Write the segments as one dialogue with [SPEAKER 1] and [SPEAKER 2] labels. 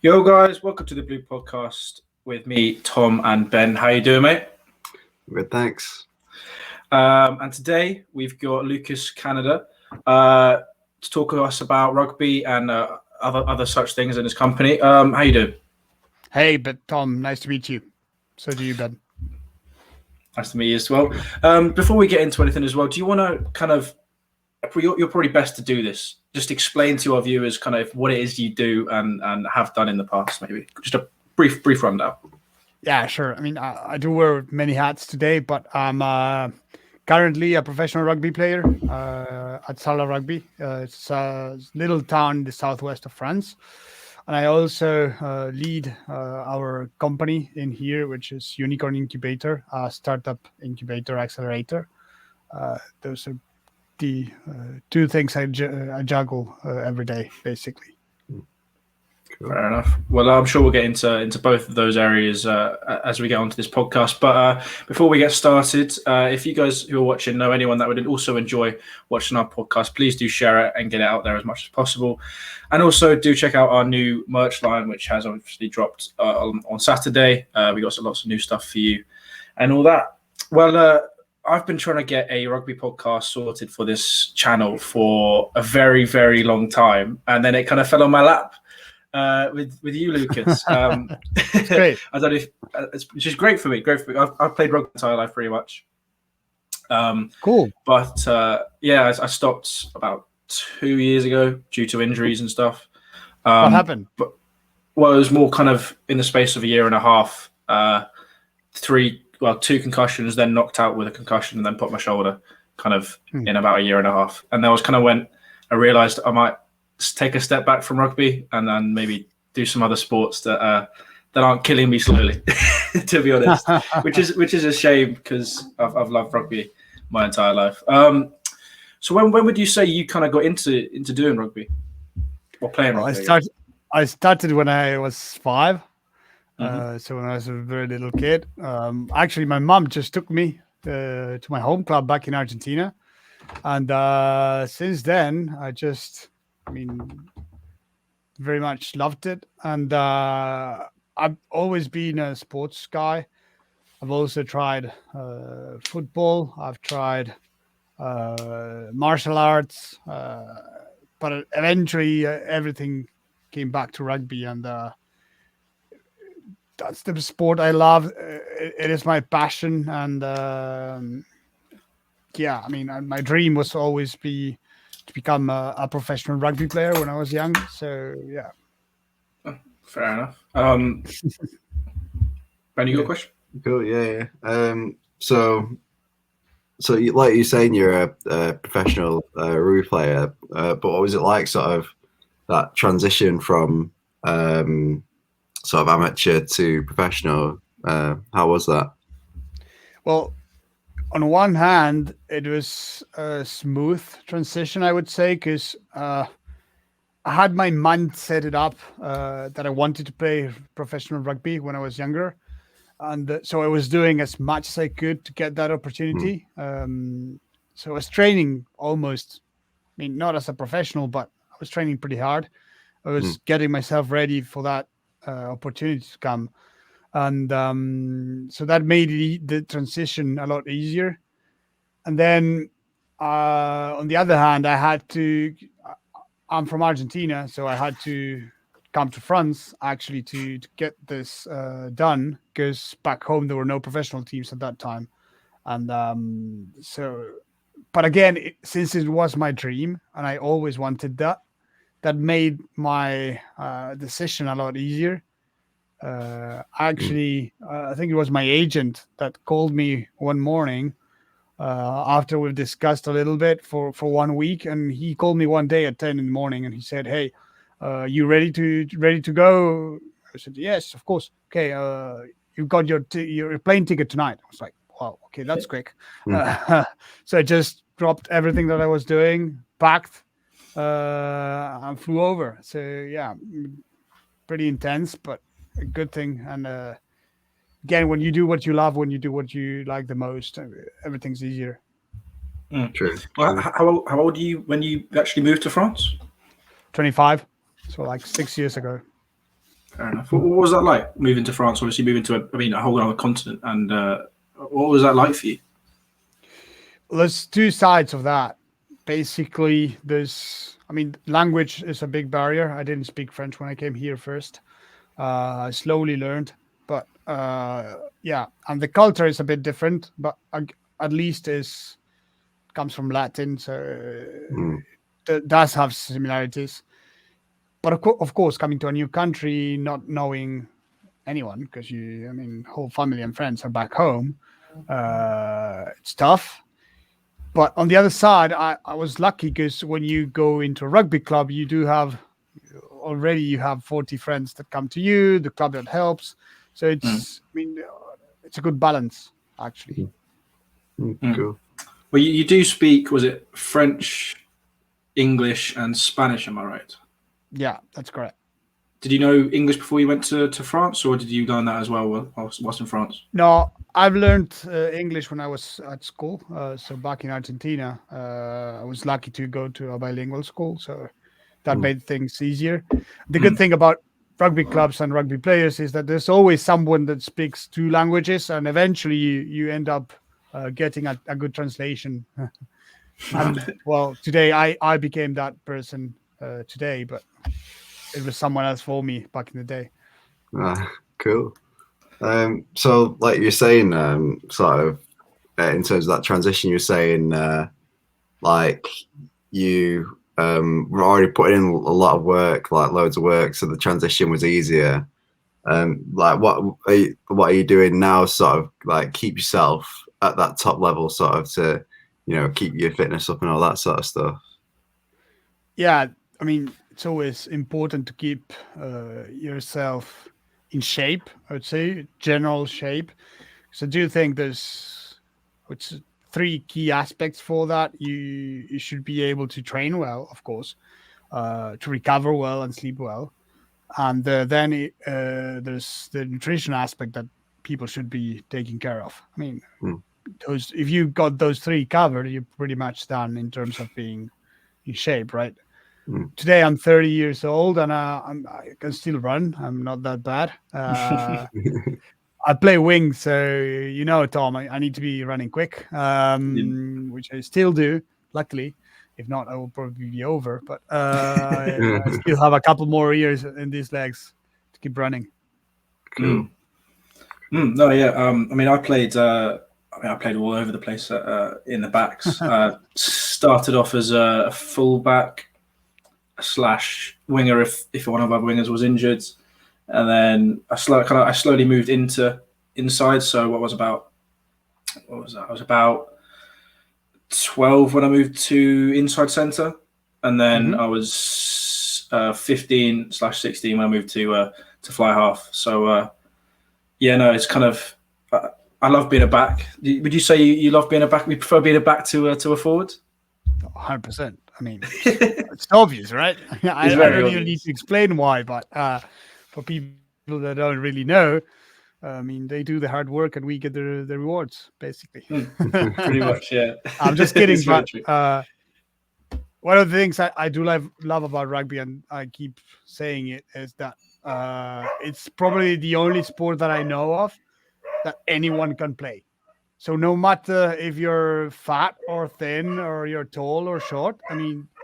[SPEAKER 1] Yo guys, welcome to the Blue Podcast with me, Tom and Ben. How you doing, mate?
[SPEAKER 2] Good, thanks.
[SPEAKER 1] And today we've got Lucas Caneda to talk to us about rugby and other such things in his company. How you doing?
[SPEAKER 3] Hey, Tom, nice to meet you. So do you, Ben.
[SPEAKER 1] Nice to meet you as well. Before we get into anything as well, do you want to kind of, you're probably best to do this, just explain to our viewers kind of what it is you do and have done in the past, maybe. Just a brief rundown.
[SPEAKER 3] Yeah, sure. I mean, I do wear many hats today, but I'm currently a professional rugby player at Sala Rugby. It's a little town in the southwest of France. And I also lead our company in here, which is Unicorn Incubator, a startup incubator accelerator. Those are the two things I juggle every day, basically.
[SPEAKER 1] Fair enough. Well, I'm sure we'll get into both of those areas as we get onto this podcast. But before we get started, if you guys who are watching know anyone that would also enjoy watching our podcast, please do share it and get it out there as much as possible. And also do check out our new merch line, which has obviously dropped on Saturday. We got lots of new stuff for you and all that. Well, I've been trying to get a rugby podcast sorted for this channel for a very, very long time. And then it kind of fell on my lap. With you, Lucas.
[SPEAKER 3] It's great.
[SPEAKER 1] I don't know if it's just great for me. I've played rugby my entire life pretty much.
[SPEAKER 3] Cool.
[SPEAKER 1] But I stopped about 2 years ago due to injuries and stuff.
[SPEAKER 3] What happened?
[SPEAKER 1] But it was more kind of in the space of a year and a half. 2 concussions, then knocked out with a concussion, and then put my shoulder kind of in about a year and a half. And that was kind of when I realised I might take a step back from rugby and then maybe do some other sports that aren't killing me slowly, to be honest. which is a shame because I've loved rugby my entire life. So when would you say you kind of got into doing rugby or playing rugby?
[SPEAKER 3] I started when I was 5. So when I was a very little kid. Actually, my mom just took me to my home club back in Argentina, and since then very much loved it. And I've always been a sports guy. I've also tried football. I've tried martial arts. But eventually everything came back to rugby. And that's the sport I love. It is my passion. And my dream was always to become a professional rugby player when I was young. So yeah.
[SPEAKER 1] Fair enough. Ben, you got a question?
[SPEAKER 2] Cool. Yeah. So you, like you're saying, you're a professional rugby player. But what was it like, sort of that transition from sort of amateur to professional? How was that?
[SPEAKER 3] Well, on one hand, it was a smooth transition, I would say, because I had my mind set it up that I wanted to play professional rugby when I was younger. And so I was doing as much as I could to get that opportunity. So I was training almost, not as a professional, but I was training pretty hard. I was getting myself ready for that opportunity to come. And so that made the transition a lot easier. And then on the other hand, I'm from Argentina, so I had to come to France actually to get this done, because back home there were no professional teams at that time. And but again, since it was my dream and I always wanted that made my decision a lot easier. I think it was my agent that called me one morning after we've discussed a little bit for 1 week, and he called me one day at 10 in the morning and he said, "Hey, you ready to go?" I said, "Yes, of course." "Okay, you got your plane ticket tonight." I was like, "Wow, okay, that's quick." So I just dropped everything that I was doing, packed, and flew over. So yeah, pretty intense, but a good thing. And again, when you do what you love, when you do what you like the most, everything's easier.
[SPEAKER 2] True.
[SPEAKER 1] Well, how old are you when you actually moved to France?
[SPEAKER 3] 25, so like 6 years ago.
[SPEAKER 1] Fair enough. What was that like moving to France? Obviously, moving to a whole other continent, and what was that like for you?
[SPEAKER 3] Well, there's two sides of that. Basically, language is a big barrier. I didn't speak French when I came here first. I slowly learned, but and the culture is a bit different, but at least comes from Latin, so it does have similarities. But of course, coming to a new country, not knowing anyone, because whole family and friends are back home, it's tough. But on the other side, I was lucky because when you go into a rugby club, you have 40 friends that come to you, the club that helps. So it's a good balance, actually.
[SPEAKER 2] Cool.
[SPEAKER 1] Well, you do speak, was it French, English, and Spanish? Am I right?
[SPEAKER 3] Yeah, that's correct.
[SPEAKER 1] Did you know English before you went to France, or did you learn that as well whilst in France?
[SPEAKER 3] No, I've learned English when I was at school. So back in Argentina, I was lucky to go to a bilingual school, so that made things easier. The good thing about rugby clubs and rugby players is that there's always someone that speaks two languages, and eventually you end up getting a good translation. And well, today I became that person today, but it was someone else for me back in the day.
[SPEAKER 2] Cool. So like you're saying, sort of in terms of that transition, you're saying like you were already putting in a lot of work, like loads of work, so the transition was easier. Like what are you doing now, sort of like keep yourself at that top level, sort of to keep your fitness up and all that sort of stuff?
[SPEAKER 3] Yeah, it's always important to keep yourself in shape, I would say, general shape. So I do think there's three key aspects for that. You should be able to train well, of course, to recover well and sleep well. And then there's the nutrition aspect that people should be taking care of. If you got those three covered, you're pretty much done in terms of being in shape, right? Today I'm 30 years old and I can still run. I'm not that bad. I play wing, so Tom, I need to be running quick, which I still do, luckily. If not, I will probably be over. But I still have a couple more years in these legs to keep running.
[SPEAKER 2] Cool.
[SPEAKER 1] No, yeah. I played. I played all over the place in the backs. Started off as a fullback / winger if one of our wingers was injured, and then I slowly moved into inside. So I was about 12 when I moved to inside centre, and then I was 15 / 16 when I moved to fly half. So it's kind of I love being a back. Would you say you love being a back? We prefer being a back to a forward?
[SPEAKER 3] 100%. It's obvious, right? I don't even need to explain why, but for people that don't really know, they do the hard work and we get the rewards, basically.
[SPEAKER 1] Pretty much, yeah.
[SPEAKER 3] I'm just kidding, but one of the things I do love about rugby, and I keep saying it, is that it's probably the only sport that I know of that anyone can play. So no matter if you're fat or thin or you're tall or short,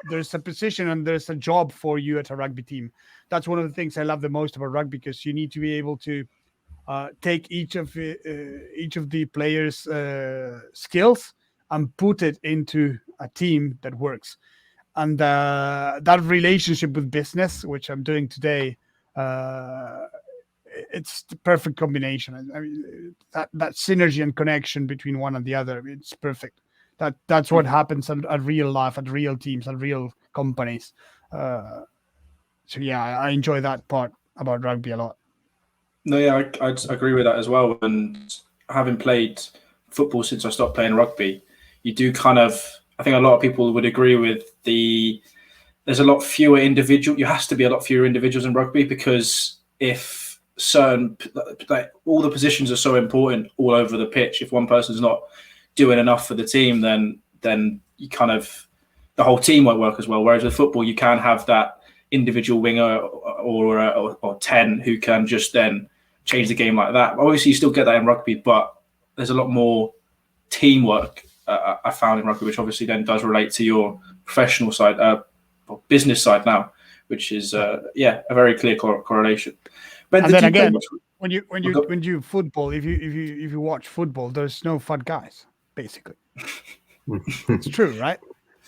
[SPEAKER 3] there's a position and there's a job for you at a rugby team. That's one of the things I love the most about rugby, because you need to be able to take each of the players' skills and put it into a team that works. And that relationship with business, which I'm doing today, it's the perfect combination. That synergy and connection between one and the other, it's perfect. That's what happens at real life, at real teams, at real companies. I enjoy that part about rugby a lot.
[SPEAKER 1] No, yeah, I'd agree with that as well. And having played football since I stopped playing rugby, you do kind of, I think a lot of people would agree with there's a lot fewer individuals. You has to be a lot fewer individuals in rugby, because if all the positions are so important all over the pitch, if one person's not doing enough for the team, then you kind of, the whole team won't work as well. Whereas with football, you can have that individual winger or 10 who can just then change the game like that. Obviously, you still get that in rugby, but there's a lot more teamwork I found in rugby, which obviously then does relate to your professional side, or business side now, which is a very clear correlation. But
[SPEAKER 3] and then again, when you football, if you watch football, there's no fun guys, basically. It's true, right?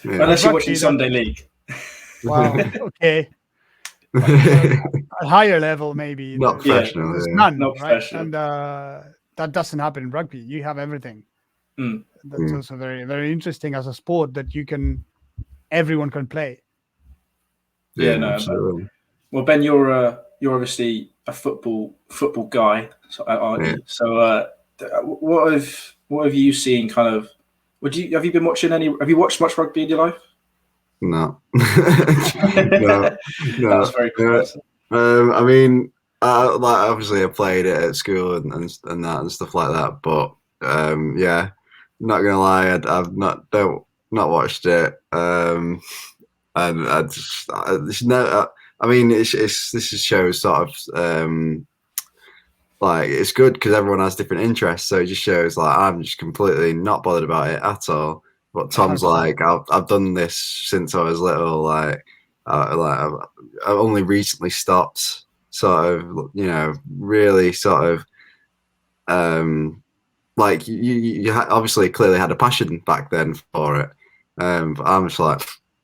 [SPEAKER 2] Yeah.
[SPEAKER 1] Unless you're watching Sunday League.
[SPEAKER 3] Wow. Okay. At a higher level, maybe.
[SPEAKER 2] Not professional.
[SPEAKER 3] There's
[SPEAKER 2] Yeah.
[SPEAKER 3] none,
[SPEAKER 1] Not
[SPEAKER 3] right?
[SPEAKER 1] professional.
[SPEAKER 3] And that doesn't happen in rugby. You have everything. That's also very, very interesting as a sport that everyone can play.
[SPEAKER 1] Yeah, no.
[SPEAKER 2] Absolutely.
[SPEAKER 1] Well, Ben, you're obviously a football guy, aren't you? So, what have you seen? Kind of, have you been watching any? Have you watched much rugby in your life?
[SPEAKER 2] No. no.
[SPEAKER 1] That was very cool.
[SPEAKER 2] I mean, obviously I played it at school and that and stuff like that, but yeah, not gonna lie, I've not watched it, and I just I mean, this shows sort of like it's good because everyone has different interests, so it just shows like I'm just completely not bothered about it at all. But Tom's
[SPEAKER 3] 100%.
[SPEAKER 2] like, I've done this since I was little. Like I've only recently stopped. Sort of, really sort of, like you obviously clearly had a passion back then for it. But I'm just like,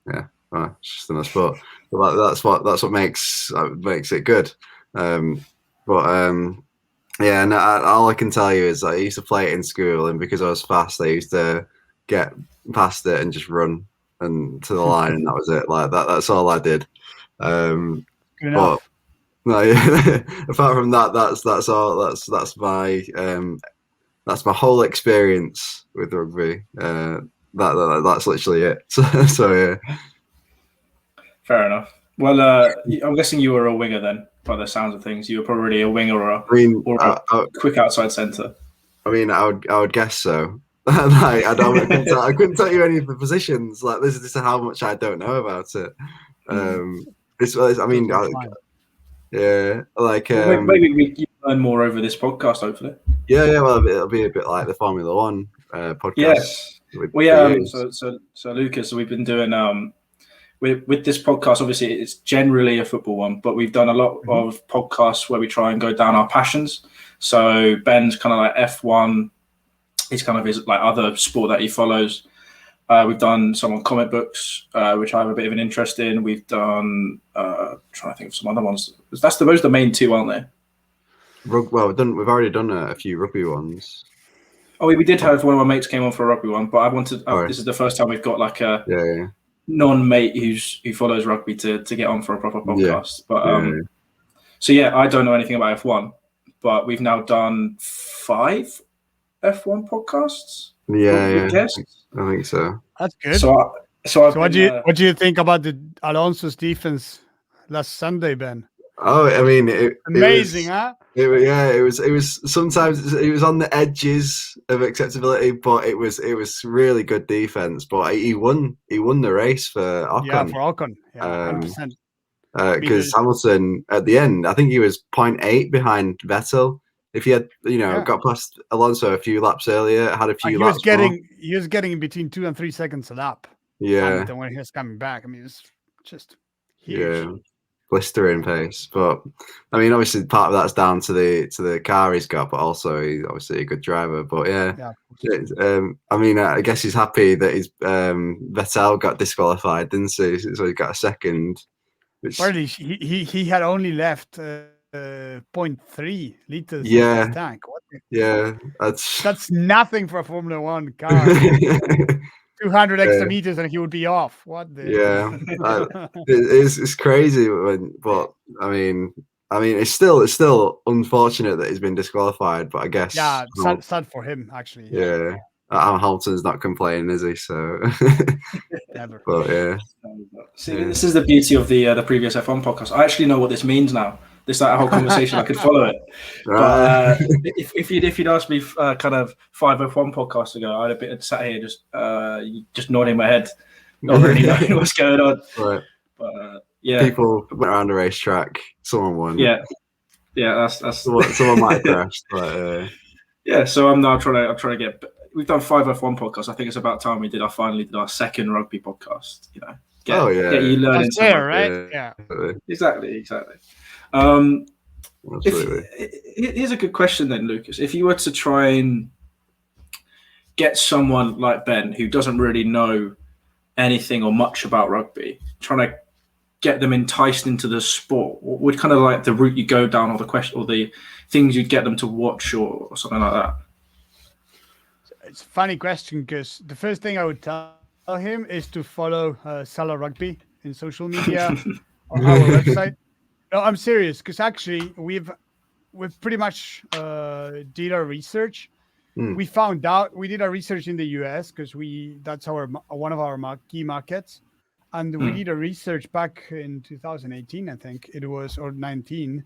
[SPEAKER 2] yeah, well, it's just another sport. But that's what makes it good. Yeah, and all I can tell you is I used to play it in school, and because I was fast, I used to get past it and just run and to the line, and that was it. Like that's all I did.
[SPEAKER 3] Good enough.
[SPEAKER 2] But no, yeah. Apart from that, that's all. That's my whole experience with rugby. That's literally it. So yeah.
[SPEAKER 1] Fair enough. Well, I'm guessing you were a winger then, by the sounds of things. You were probably a winger or a quick outside centre.
[SPEAKER 2] I mean, I would guess so. Like, I couldn't tell you any of the positions. Like this is how much I don't know about it. Yeah, like
[SPEAKER 1] maybe we can learn more over this podcast, hopefully.
[SPEAKER 2] Yeah. Well, it'll be a bit like the Formula One podcast.
[SPEAKER 1] Yes. Well, yeah. So Lucas, we've been doing with this podcast. Obviously, it's generally a football one, but we've done a lot of podcasts where we try and go down our passions. So Ben's kind of like F1. He's kind of his like other sport that he follows. We've done some on comic books, which I have a bit of an interest in. We've done trying to think of some other ones. Those are the main two, aren't they?
[SPEAKER 2] Well, we've already done a few rugby ones.
[SPEAKER 1] Oh, we did have one of my mates came on for a rugby one, but I wanted. This is the first time we've got like a non-mate who follows rugby to get on for a proper podcast. But so yeah, I don't know anything about F1, but we've now done 5 F1 podcasts.
[SPEAKER 2] Yeah. I think so.
[SPEAKER 3] That's good.
[SPEAKER 1] So
[SPEAKER 3] what do you think about the Alonso's defense last Sunday, Ben?
[SPEAKER 2] Oh, I mean,
[SPEAKER 3] amazing, huh?
[SPEAKER 2] It was sometimes it was on the edges of acceptability, but it was really good defense. But he won the race for Ocon.
[SPEAKER 3] Yeah, for Ocon. Yeah, 100%.
[SPEAKER 2] Because Hamilton at the end, I think he was 0.8 behind Vettel. If he had, got past Alonso a few laps earlier, had a few laps
[SPEAKER 3] he was getting between 2 and 3 seconds a lap.
[SPEAKER 2] Yeah.
[SPEAKER 3] When he was coming back, I mean, it's just huge.
[SPEAKER 2] Yeah, blistering pace. But I mean, obviously, part of that's down to the car he's got, but also he's obviously a good driver. But I mean, I guess he's happy that his Vettel got disqualified, didn't he? So he got a second.
[SPEAKER 3] Partly, he had only left 0.3 liters in his tank. That's nothing for a Formula One car. 200 extra meters and he would be off. What the?
[SPEAKER 2] Yeah, it's crazy. But I mean, it's still unfortunate that he's been disqualified. But I guess
[SPEAKER 3] sad for him actually.
[SPEAKER 2] Yeah. Hamilton's not complaining, is he? So
[SPEAKER 3] never.
[SPEAKER 2] But yeah.
[SPEAKER 1] See, this is the beauty of the previous F1 podcast. I actually know what this means now. This whole conversation, I could follow it. But if you'd asked me kind of 5 F1 podcasts ago, I'd have been sat here just nodding my head, not really knowing what's going on.
[SPEAKER 2] Right.
[SPEAKER 1] But Yeah.
[SPEAKER 2] People went around a racetrack. Someone won.
[SPEAKER 1] Yeah. That's
[SPEAKER 2] someone might have crashed. But,
[SPEAKER 1] yeah. So I'm trying to get. We've done 5 F1 podcasts. I think it's about time we finally did our second rugby podcast. You know, get you learning
[SPEAKER 3] That's fair,
[SPEAKER 1] some
[SPEAKER 3] right? Yeah.
[SPEAKER 1] Exactly.
[SPEAKER 2] Absolutely.
[SPEAKER 1] Here's a good question then, Lucas. If you were to try and get someone like Ben who doesn't really know anything or much about rugby, trying to get them enticed into the sport, what would kind of like the route you go down, or the question, or the things you'd get them to watch, or something like that?
[SPEAKER 3] It's a funny question because the first thing I would tell him is to follow Salah Rugby in social media or our website. No, I'm serious because actually we've pretty much did our research. We found out we did our research in the US because that's one of our key markets, and we did a research back in 2018, I think it was, or 19,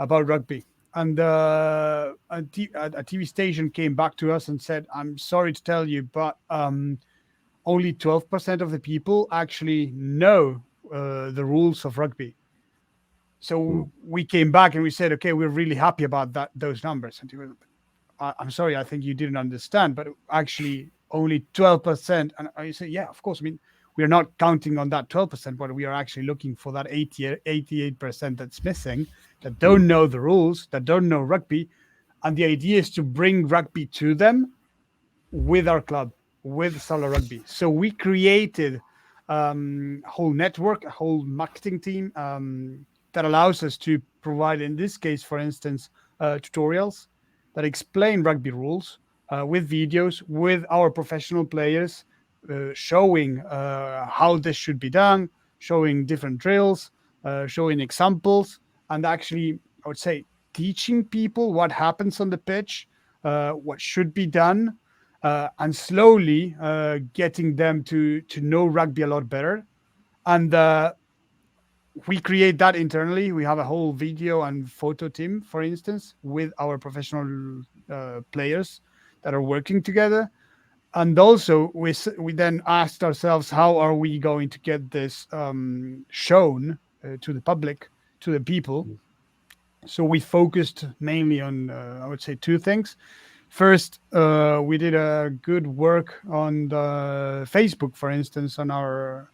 [SPEAKER 3] about rugby. And a TV station came back to us and said, "I'm sorry to tell you, but only 12% of the people actually know the rules of rugby." So we came back and we said, "Okay, we're really happy about those numbers." And he was, "I'm sorry, I think you didn't understand, but actually only 12%." And I say, "Yeah, of course. I mean, we are not counting on that 12%, but we are actually looking for that 88% that's missing, that don't know the rules, that don't know rugby." And the idea is to bring rugby to them with our club, with Salah Rugby. So we created a whole network, a whole marketing team that allows us to provide, in this case, for instance, tutorials that explain rugby rules with videos, with our professional players, showing how this should be done, showing different drills, showing examples, and actually, I would say, teaching people what happens on the pitch, what should be done, and slowly getting them to know rugby a lot better. And we create that internally. We have a whole video and photo team, for instance, with our professional players that are working together. And also, we then asked ourselves, how are we going to get this shown to the public, to the people? So we focused mainly on, I would say, 2 things. First, we did a good work on the Facebook, for instance, for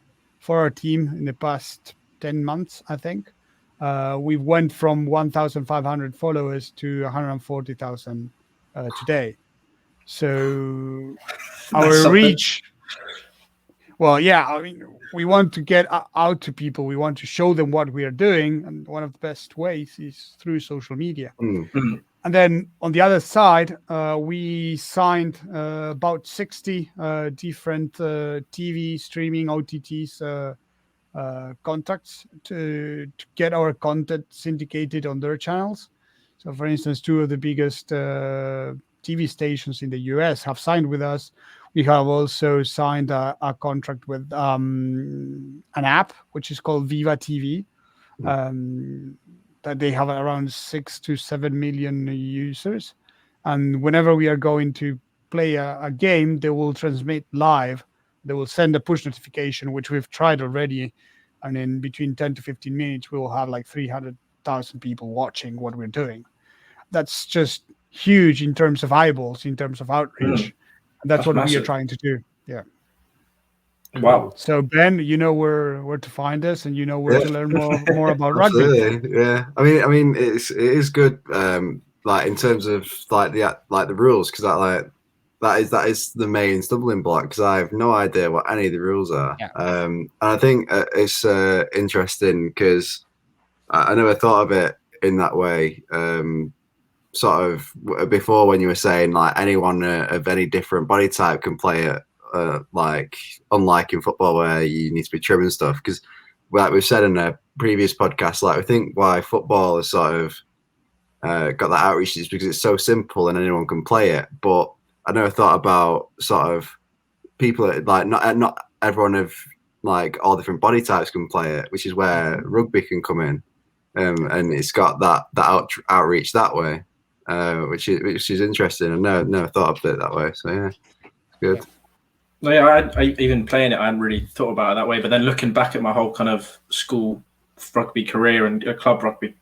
[SPEAKER 3] our team in the past 10 months, I think. We went from 1,500 followers to 140,000 today. So our reach, well, yeah, I mean, we want to get out to people. We want to show them what we are doing. And one of the best ways is through social media. And then on the other side, we signed about 60 different TV streaming OTTs contacts to get our content syndicated on their channels. So, for instance, 2 of the biggest TV stations in the US have signed with us. We have also signed a contract with an app, which is called Viva TV. That they have around 6 to 7 million users. And whenever we are going to play a game, they will transmit live. They will send a push notification, which we've tried already. And in between 10 to 15 minutes, we will have like 300,000 people watching what we're doing. That's just huge in terms of eyeballs, in terms of outreach. And that's what massive. We are trying to do. Yeah.
[SPEAKER 1] Wow.
[SPEAKER 3] So Ben, you know where to find us, and you know where to learn more about rugby.
[SPEAKER 2] Yeah. I mean, it is good. Like in terms of like the rules, because that is the main stumbling block, because I have no idea what any of the rules are.
[SPEAKER 3] Yeah.
[SPEAKER 2] And I think it's interesting because I never thought of it in that way. Sort of before, when you were saying like anyone of any different body type can play it. Like unlike in football where you need to be trim and stuff, because like we've said in a previous podcast, like I think why football has sort of got that outreach is because it's so simple and anyone can play it. But I never thought about sort of people like not everyone of like all different body types can play it, which is where rugby can come in, and it's got that outreach that way, which is interesting. I never thought of it that way. So yeah, it's good.
[SPEAKER 1] No, yeah, I even playing it, I hadn't really thought about it that way. But then looking back at my whole kind of school rugby career and club rugby.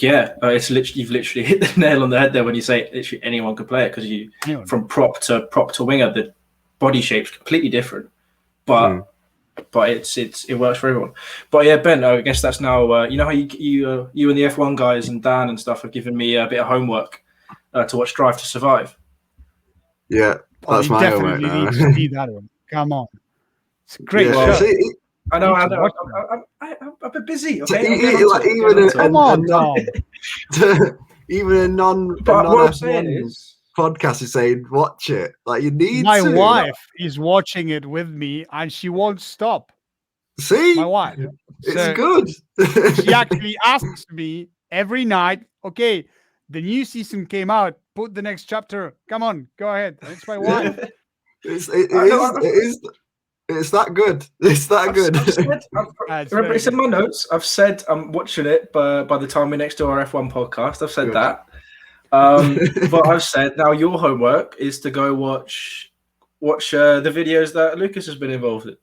[SPEAKER 1] It's literally you've literally hit the nail on the head there when you say literally anyone could play it because from prop to winger, the body shape's completely different, but it works for everyone. But yeah, Ben, I guess that's now you know how you and the F1 guys and Dan and stuff have given me a bit of homework to watch Drive to Survive.
[SPEAKER 2] Yeah, that's my homework now.
[SPEAKER 3] Need to see that one. Come on, it's a great show.
[SPEAKER 1] I know. I'm a bit busy. Okay,
[SPEAKER 2] even a non podcast is saying watch it. Like you need.
[SPEAKER 3] My wife is watching it with me, and she won't stop.
[SPEAKER 2] See,
[SPEAKER 3] my wife.
[SPEAKER 2] It's good.
[SPEAKER 3] She actually asks me every night. Okay, the new season came out. Put the next chapter. Come on, go ahead. It's my wife.
[SPEAKER 2] It's that good. It's that good.
[SPEAKER 1] Remember, it's in my notes. I've said I'm watching it, but by the time we next do our F1 podcast, I've said that. But I've said now your homework is to go watch the videos that Lucas has been involved in.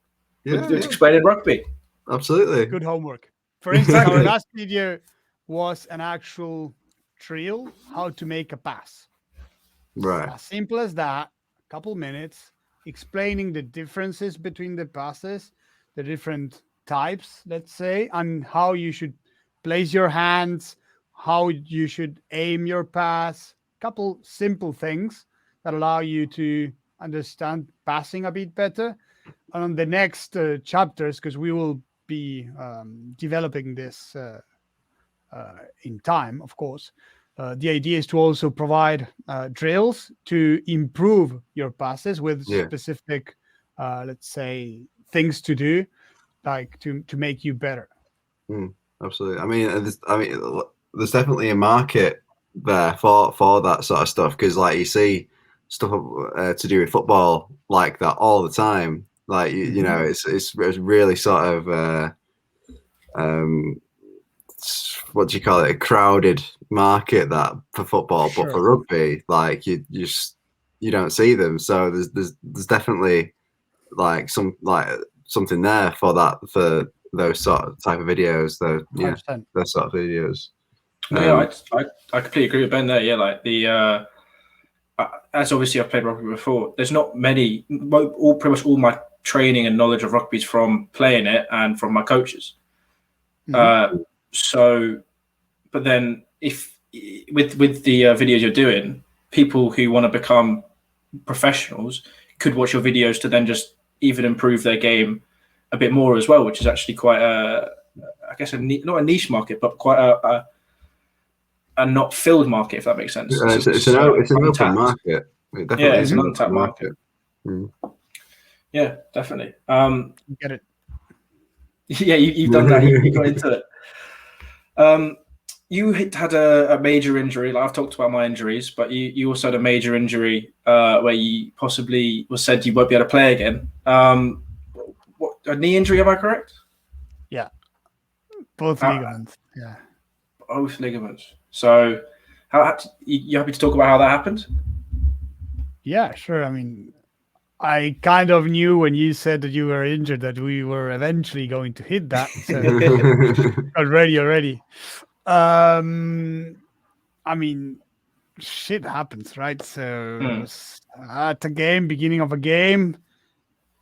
[SPEAKER 1] With explaining rugby.
[SPEAKER 2] Absolutely.
[SPEAKER 3] Good homework. For instance, our last video was an actual drill, how to make a pass.
[SPEAKER 2] Right.
[SPEAKER 3] As simple as that. A couple minutes. Explaining the differences between the passes, the different types, let's say, and how you should place your hands, how you should aim your pass. Couple simple things that allow you to understand passing a bit better. And on the next chapters, because we will be developing this in time, of course, the idea is to also provide drills to improve your passes with specific, let's say, things to do, like to make you better.
[SPEAKER 2] Absolutely. I mean, there's definitely a market there for that sort of stuff because, like, you see stuff to do with football like that all the time. Like, you know, it's really sort of what do you call it? A crowded market that for football, but for rugby, like you don't see them. So there's definitely like something there for those sort of type of videos. Those sort of videos.
[SPEAKER 1] I completely agree with Ben there. Yeah, like the as obviously I've played rugby before. There's not many. Pretty much all my training and knowledge of rugby is from playing it and from my coaches. So, but then if with the videos you're doing, people who want to become professionals could watch your videos to then just even improve their game a bit more as well, which is actually quite I guess not a niche market, but quite a not filled market, if that makes sense.
[SPEAKER 2] It's an open market.
[SPEAKER 1] It's an untapped market. Yeah, definitely.
[SPEAKER 3] Get it.
[SPEAKER 1] Yeah, you've done that. You got into it. You had a major injury. Like I've talked about my injuries, but you also had a major injury where you possibly was said you won't be able to play again. What, a knee injury? Am I correct?
[SPEAKER 3] Yeah, both ligaments. Yeah,
[SPEAKER 1] both ligaments. So, you happy to talk about how that happened?
[SPEAKER 3] Yeah, sure. I mean, I kind of knew when you said that you were injured that we were eventually going to hit that. So already. I mean, shit happens, right? So at a game, beginning of a game,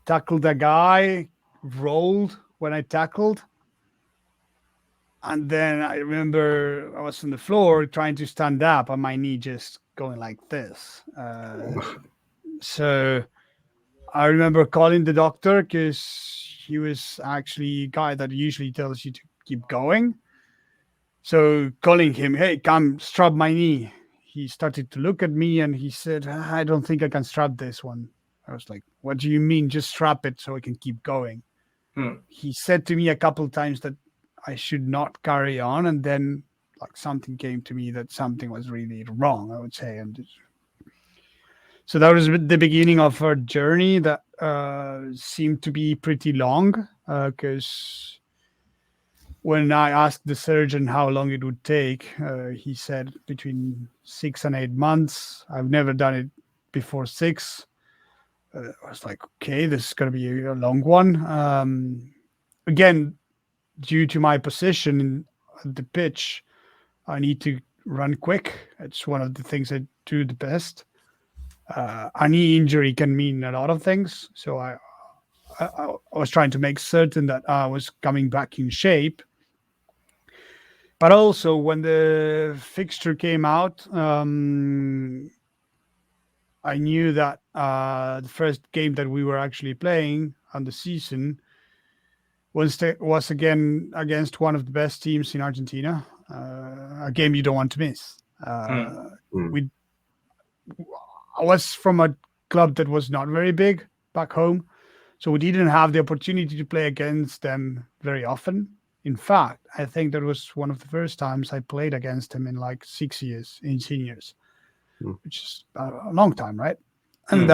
[SPEAKER 3] tackled a guy, rolled when I tackled. And then I remember I was on the floor trying to stand up and my knee just going like this. So I remember calling the doctor because he was actually a guy that usually tells you to keep going. So calling him, hey, come strap my knee. He started to look at me and he said, I don't think I can strap this one. I was like, what do you mean? Just strap it so I can keep going. He said to me a couple of times that I should not carry on. And then like something came to me that something was really wrong, I would say. And so that was the beginning of our journey that seemed to be pretty long because when I asked the surgeon how long it would take, he said between 6 and 8 months. I've never done it before 6. I was like, okay, this is going to be a long one. Again, due to my position in the pitch, I need to run quick. It's one of the things I do the best. A knee injury can mean a lot of things, so I was trying to make certain that I was coming back in shape. But also, when the fixture came out, I knew that the first game that we were actually playing on the season was again against one of the best teams in Argentina. A game you don't want to miss. We I was from a club that was not very big back home, so we didn't have the opportunity to play against them very often. In fact, I think that was one of the first times I played against them in like 6 years in seniors, which is a long time, right? And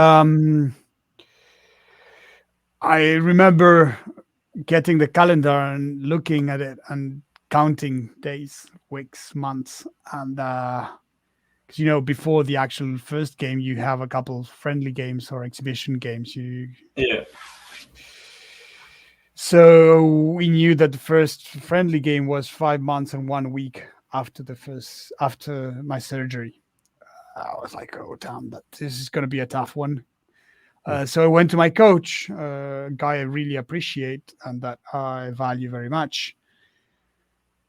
[SPEAKER 3] I remember getting the calendar and looking at it and counting days, weeks, months, and because before the actual first game, you have a couple friendly games or exhibition games. So we knew that the first friendly game was 5 months and 1 week after my surgery. I was like, oh damn, this is going to be a tough one. So I went to my coach, a guy I really appreciate and that I value very much.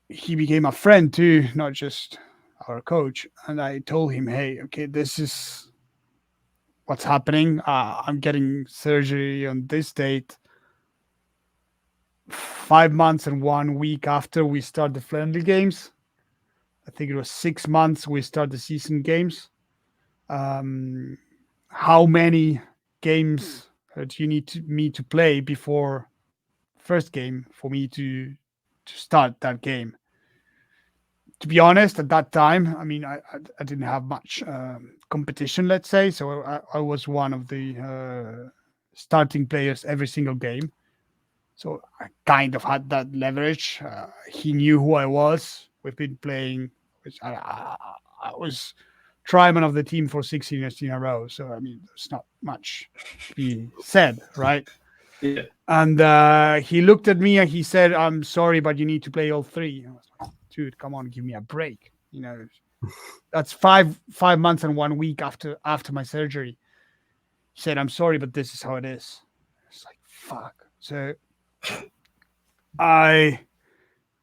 [SPEAKER 3] He became a friend too, not just our coach. And I told him, hey, okay, this is what's happening. I'm getting surgery on this date. 5 months and 1 week after we start the friendly games. I think it was 6 months we start the season games. How many games do you need me to play before first game for me to start that game? To be honest, at that time, I mean, I didn't have much competition, let's say. So I was one of the starting players every single game. So I kind of had that leverage. He knew who I was. We've been playing, which I was tryman of the team for 16 years in a row. So, I mean, there's not much to be said, right?
[SPEAKER 1] Yeah.
[SPEAKER 3] And he looked at me and he said, I'm sorry, but you need to play all three. I was like, dude, come on, give me a break. That's five months and 1 week after my surgery. He said, I'm sorry, but this is how it is. It's like, fuck. So I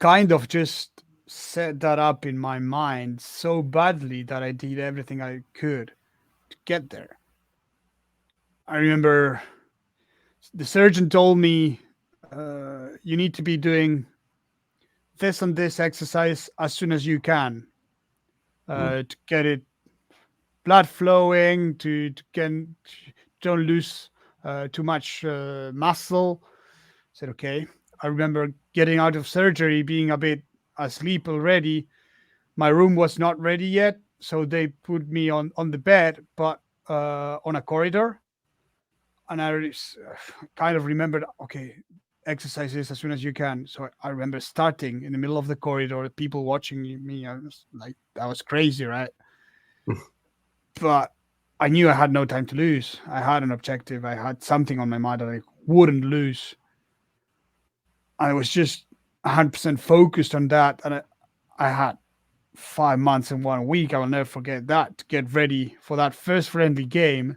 [SPEAKER 3] kind of just set that up in my mind so badly that I did everything I could to get there. I remember the surgeon told me, you need to be doing this and this exercise as soon as you can to get it blood flowing, to don't lose too much muscle. I said, okay. I remember getting out of surgery, being a bit asleep already. My room was not ready yet, so they put me on the bed, but on a corridor. And I kind of remembered, okay, exercises as soon as you can. So I remember starting in the middle of the corridor, people watching me. I was like, that was crazy, right? But I knew I had no time to lose. I had an objective. I had something on my mind that I wouldn't lose. I was just 100% focused on that. And I had 5 months and 1 week. I will never forget that, to get ready for that first friendly game.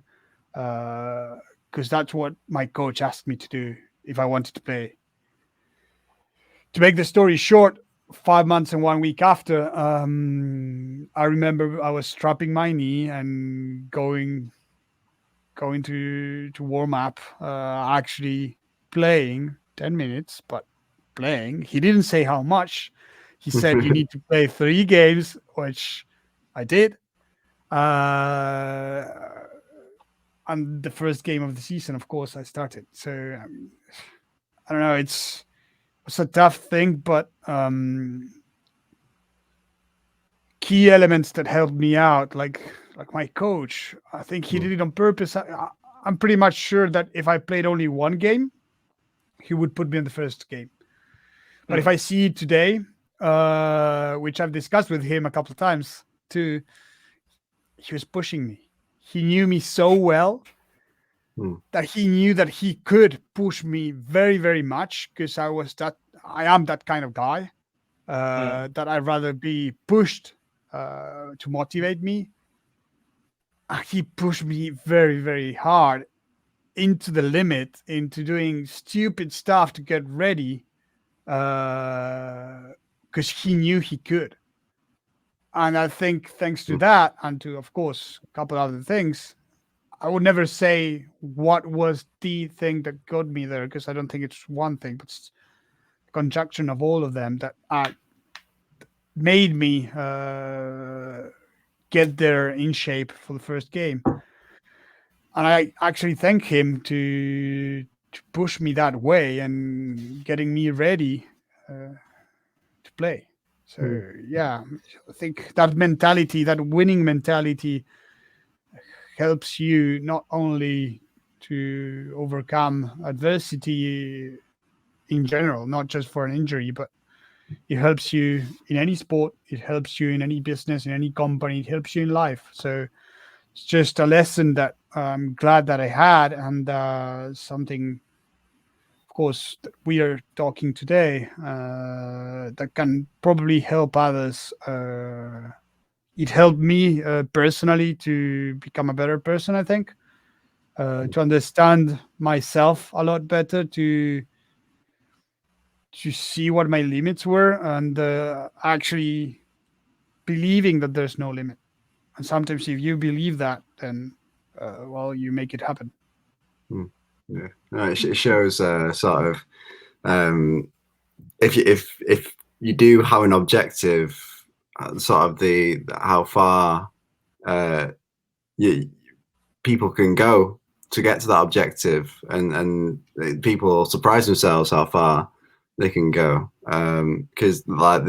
[SPEAKER 3] Because that's what my coach asked me to do if I wanted to play. To make the story short, 5 months and 1 week after, I remember I was strapping my knee and going to warm up, actually playing 10 minutes, but playing. He didn't say how much. He said, you need to play 3 games, which I did. And the first game of the season, of course, I started. So I don't know. It's a tough thing, but key elements that helped me out, like my coach, I think he did it on purpose. I'm pretty much sure that if I played only 1 game, he would put me in the first game. But if I see it today, which I've discussed with him a couple of times too, he was pushing me. He knew me so well that he knew that he could push me very, very much, because I was that I am that kind of guy that I'd rather be pushed to motivate me. He pushed me very, very hard into the limit, into doing stupid stuff to get ready, because he knew he could. And I think thanks to that, and to, of course, a couple other things, I would never say what was the thing that got me there, because I don't think it's one thing, but it's a conjunction of all of them that made me get there in shape for the first game. And I actually thank him to push me that way and getting me ready to play. So yeah, I think that mentality, that winning mentality, helps you not only to overcome adversity in general, not just for an injury, but it helps you in any sport, it helps you in any business, in any company, it helps you in life. So it's just a lesson that I'm glad that I had, and something, of course, that we are talking today that can probably help others. It helped me personally to become a better person, I think, to understand myself a lot better, to see what my limits were, and actually believing that there's no limit. And sometimes if you believe that, then well, you make it happen.
[SPEAKER 2] Yeah, no, it shows sort of if you do have an objective, sort of the how far people can go to get to that objective, and people surprise themselves how far they can go, because like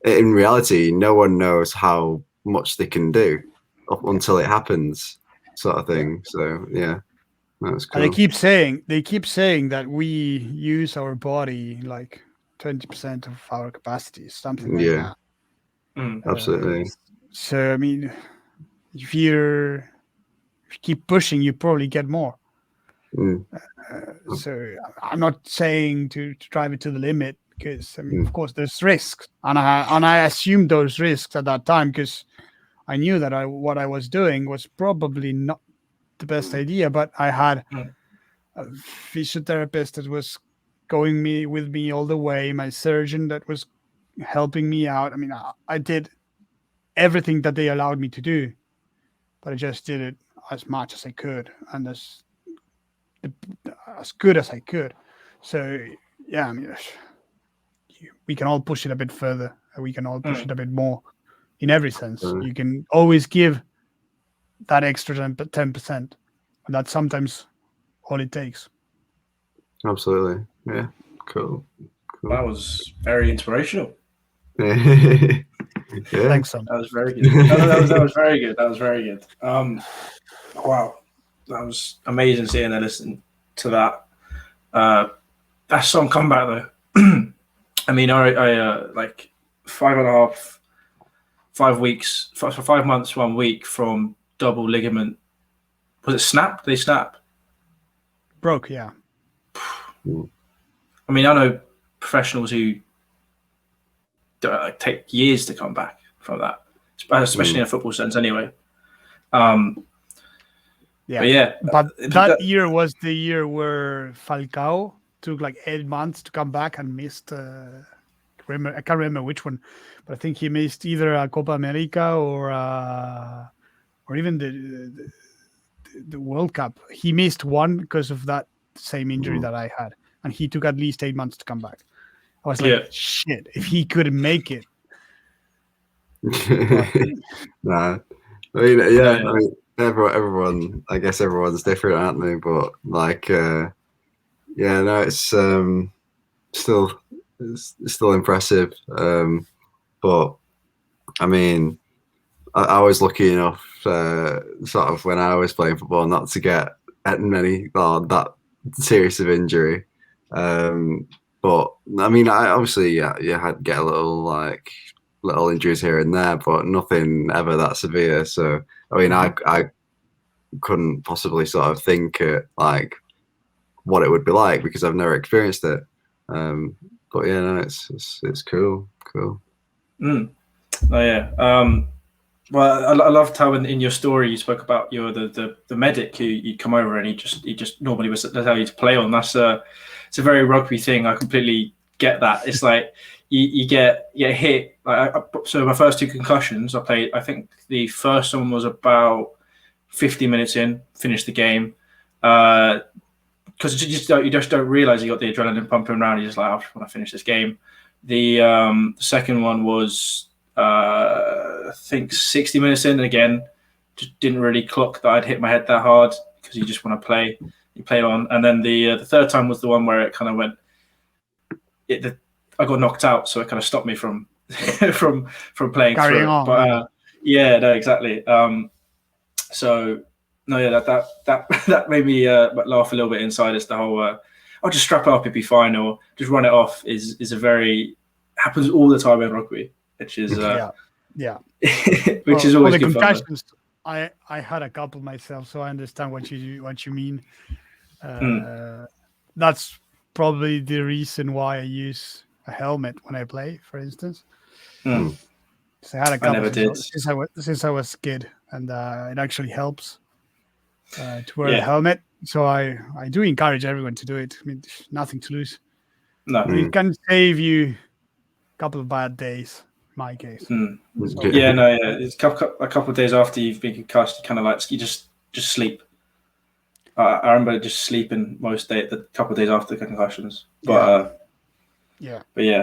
[SPEAKER 2] in reality, no one knows how much they can do up until it happens, sort of thing. So yeah, that's cool.
[SPEAKER 3] And they keep saying that we use our body like 20% of our capacity, something like that.
[SPEAKER 2] Absolutely.
[SPEAKER 3] So I mean, if you keep pushing, you probably get more. So I'm not saying to drive it to the limit, because I mean, of course, there's risks, and I assumed those risks at that time, because I knew that what I was doing was probably not the best idea. But I had a physiotherapist that was going with me all the way, my surgeon that was helping me out. I mean, I did everything that they allowed me to do, but I just did it as much as I could and as good as I could. So yeah, I mean, we can all push it a bit further. We can all push it a bit more in every sense. You can always give that extra 10%, and that's sometimes all it takes.
[SPEAKER 2] Absolutely. Yeah. Cool.
[SPEAKER 1] That was very inspirational.
[SPEAKER 2] Yeah.
[SPEAKER 3] Thanks, son.
[SPEAKER 1] That was very good. That was very good. That was very good. Wow, that was amazing seeing and listening to that. That song comeback though. I mean, I like 5 weeks, for 5 months, 1 week from double ligament. Was it snap? They snap?
[SPEAKER 3] Broke, yeah.
[SPEAKER 1] I mean, I know professionals who take years to come back from that, especially in a football sense anyway.
[SPEAKER 3] Yeah. But that year was the year where Falcao took like 8 months to come back and missed. I can't remember which one, but I think he missed either a Copa America or even the World Cup. He missed one because of that same injury that I had, and he took at least 8 months to come back. I was like, shit, if he couldn't make it.
[SPEAKER 2] Nah. I mean, I mean, everyone, I guess everyone's different, aren't they? But like, no, it's still impressive. But I mean, I was lucky enough, sort of when I was playing football, not to get that serious of injury. But I mean, I obviously, you had to get a little injuries here and there, but nothing ever that severe. So I mean, I couldn't possibly sort of think like what it would be like, because I've never experienced it. but yeah, no, it's cool.
[SPEAKER 1] Oh yeah. Well, I loved how in your story you spoke about the medic who you'd come over and he just normally was tell you to play on. It's a very rugby thing. I completely get that. It's like you get hit. So my first 2 concussions, I played. I think the first one was about 50 minutes in, finished the game. Because you just don't realize you got the adrenaline pumping around. You're just like, I just want to finish this game. The second one was I think 60 minutes in, and again, just didn't really clock that I'd hit my head that hard because you just want to play. You play on, and then the third time was the one where it kind of went. I got knocked out, so it kind of stopped me from from playing
[SPEAKER 3] Carrying
[SPEAKER 1] through.
[SPEAKER 3] On.
[SPEAKER 1] But yeah, no, exactly. So no, yeah, that made me laugh a little bit inside. It's the whole I'll just strap it up, it'd be fine, or just run it off is a very happens all the time in rugby, which is
[SPEAKER 3] yeah.
[SPEAKER 1] which is always
[SPEAKER 3] the
[SPEAKER 1] good
[SPEAKER 3] concussions. Fun, I had a couple myself, so I understand what you mean. That's probably the reason why I use a helmet when I play, for instance. So I had a couple since I was a kid, and it actually helps to wear a helmet. So I do encourage everyone to do it. I mean, there's nothing to lose.
[SPEAKER 1] No,
[SPEAKER 3] it can save you a couple of bad days. In my case.
[SPEAKER 1] So, it's a couple of days after you've been concussed, you kind of like you just sleep. I remember just sleeping most days, the couple of days after the concussions. But
[SPEAKER 3] actually,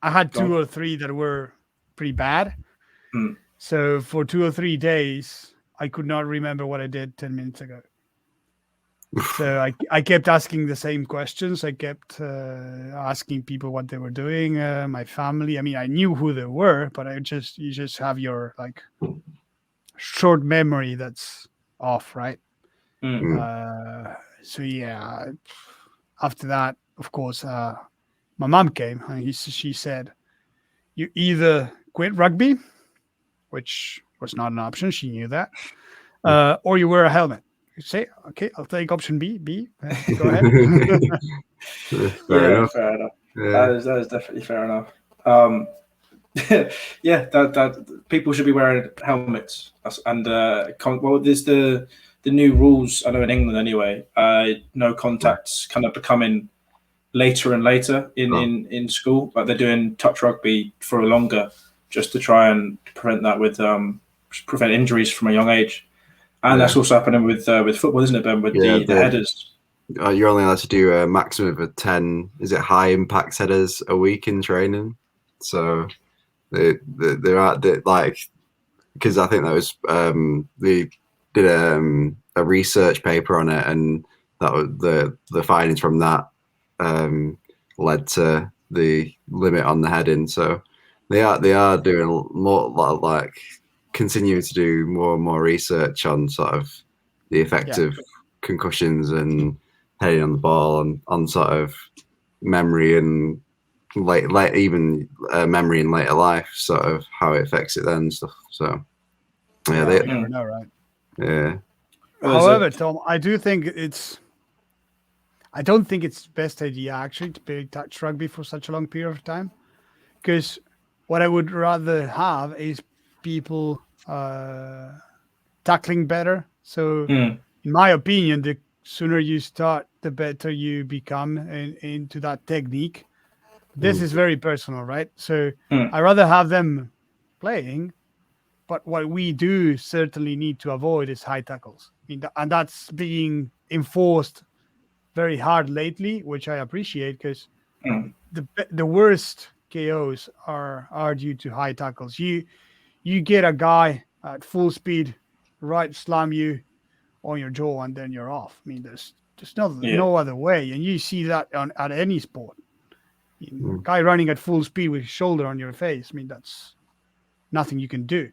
[SPEAKER 3] I had 2 or 3 that were pretty bad. So for 2 or 3 days, I could not remember what I did 10 minutes ago. So I kept asking the same questions. I kept asking people what they were doing, my family. I mean, I knew who they were, but you just have your like short memory that's off, right? So yeah, after that, of course, my mom came and she said, you either quit rugby, which was not an option. She knew that, or you wear a helmet. You say, okay, I'll take option B. Go ahead.
[SPEAKER 2] Fair enough.
[SPEAKER 1] Yeah. That is definitely fair enough. That people should be wearing helmets. And there's the new rules. I know in England anyway. No contacts kind of becoming later and later in school. Like they're doing touch rugby for longer, just to try and prevent that with prevent injuries from a young age. And that's also happening with football, isn't it, Ben? With the headers.
[SPEAKER 2] You're only allowed to do a maximum of 10. Is it high impact headers a week in training? So there are like, because I think that was they did a research paper on it, and that was the findings from that led to the limit on the heading. So they are doing more like continue to do more and more research on sort of the effect of concussions and heading on the ball and on sort of memory and late even memory in later life, sort of how it affects it then and stuff. So
[SPEAKER 3] you never know, right?
[SPEAKER 2] Yeah.
[SPEAKER 3] However, Tom, I don't think it's the best idea actually to play touch rugby for such a long period of time, because what I would rather have is people tackling better. So in my opinion, the sooner you start, the better you become into that technique. This is very personal, right? So I rather have them playing, but what we do certainly need to avoid is high tackles. I mean, and that's being enforced very hard lately, which I appreciate, because the worst KOs are due to high tackles. You get a guy at full speed, right, slam you on your jaw, and then you're off. I mean, there's no other way, and you see that at any sport. Guy running at full speed with his shoulder on your face. I mean, that's nothing you can do.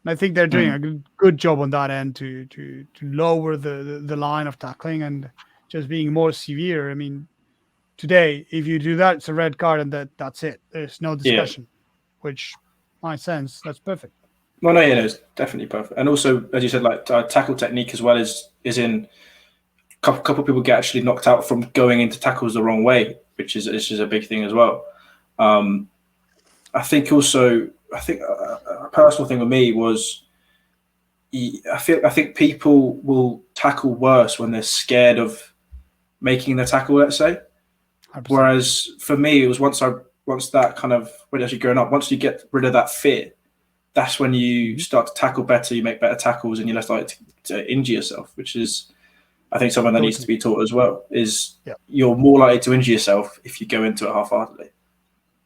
[SPEAKER 3] And I think they're doing a good job on that end to lower the line of tackling and just being more severe. I mean, today, if you do that, it's a red card, and that's it. There's no discussion, which, my sense, that's perfect.
[SPEAKER 1] Well, no, it's definitely perfect. And also, as you said, like tackle technique as well is in a couple of people get actually knocked out from going into tackles the wrong way. which is a big thing as well. I think a personal thing with me was I think people will tackle worse when they're scared of making the tackle, let's say.
[SPEAKER 3] 100%.
[SPEAKER 1] Whereas for me, it was once that kind of, when as you're growing up, once you get rid of that fear, that's when you start to tackle better, you make better tackles, and you're less likely to injure yourself, which is, I think, something that needs to be taught as well, is you're more likely to injure yourself if you go into it half-heartedly.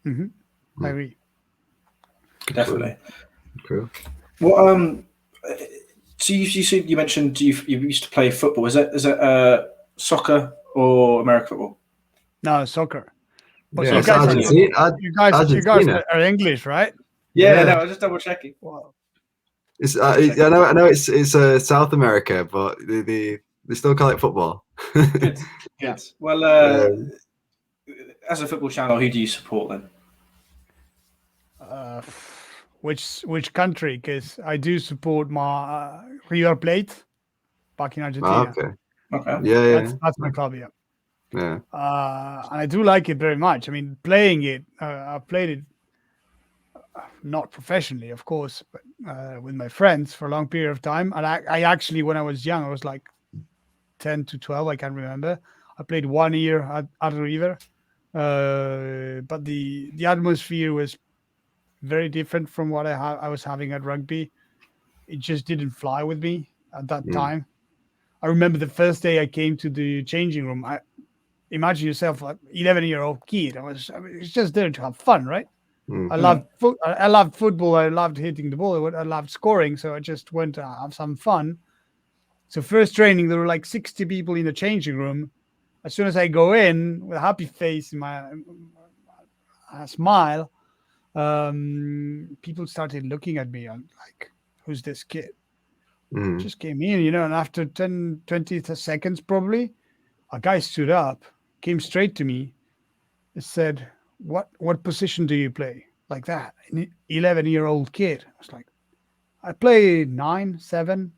[SPEAKER 3] Mm-hmm. I agree.
[SPEAKER 1] Definitely.
[SPEAKER 2] Cool.
[SPEAKER 1] Well, so you mentioned you used to play football. Is that soccer or American football?
[SPEAKER 3] No, soccer. But
[SPEAKER 2] Yeah,
[SPEAKER 3] you guys are English, right?
[SPEAKER 1] Yeah, no, I was just double checking.
[SPEAKER 3] Wow.
[SPEAKER 2] It's I know it's South America, but they still call it football.
[SPEAKER 1] Good. Well, as a football channel, who do you support then?
[SPEAKER 3] Which country? Because I do support my River Plate back in Argentina.
[SPEAKER 2] Okay. Yeah.
[SPEAKER 3] That's my club. Yeah.
[SPEAKER 2] Yeah.
[SPEAKER 3] And I do like it very much. I mean, playing it, I played it not professionally, of course, but with my friends for a long period of time. And I actually, when I was young, I was like 10 to 12, I can't remember. I played 1 year at River, but the atmosphere was very different from what I was having at rugby. It just didn't fly with me at that time. I remember the first day I came to the changing room. Imagine yourself, like 11-year-old kid. I was just there to have fun, right?
[SPEAKER 2] Mm-hmm.
[SPEAKER 3] I loved football. I loved hitting the ball. I loved scoring. So I just went to have some fun. So first training, there were like 60 people in the changing room. As soon as I go in with a happy face and a smile, people started looking at me and like, who's this kid? Just came in, and after 10, 20 seconds probably, a guy stood up, came straight to me, and said, what position do you play? Like that. An 11-year-old kid. I was like, I play 9, 7.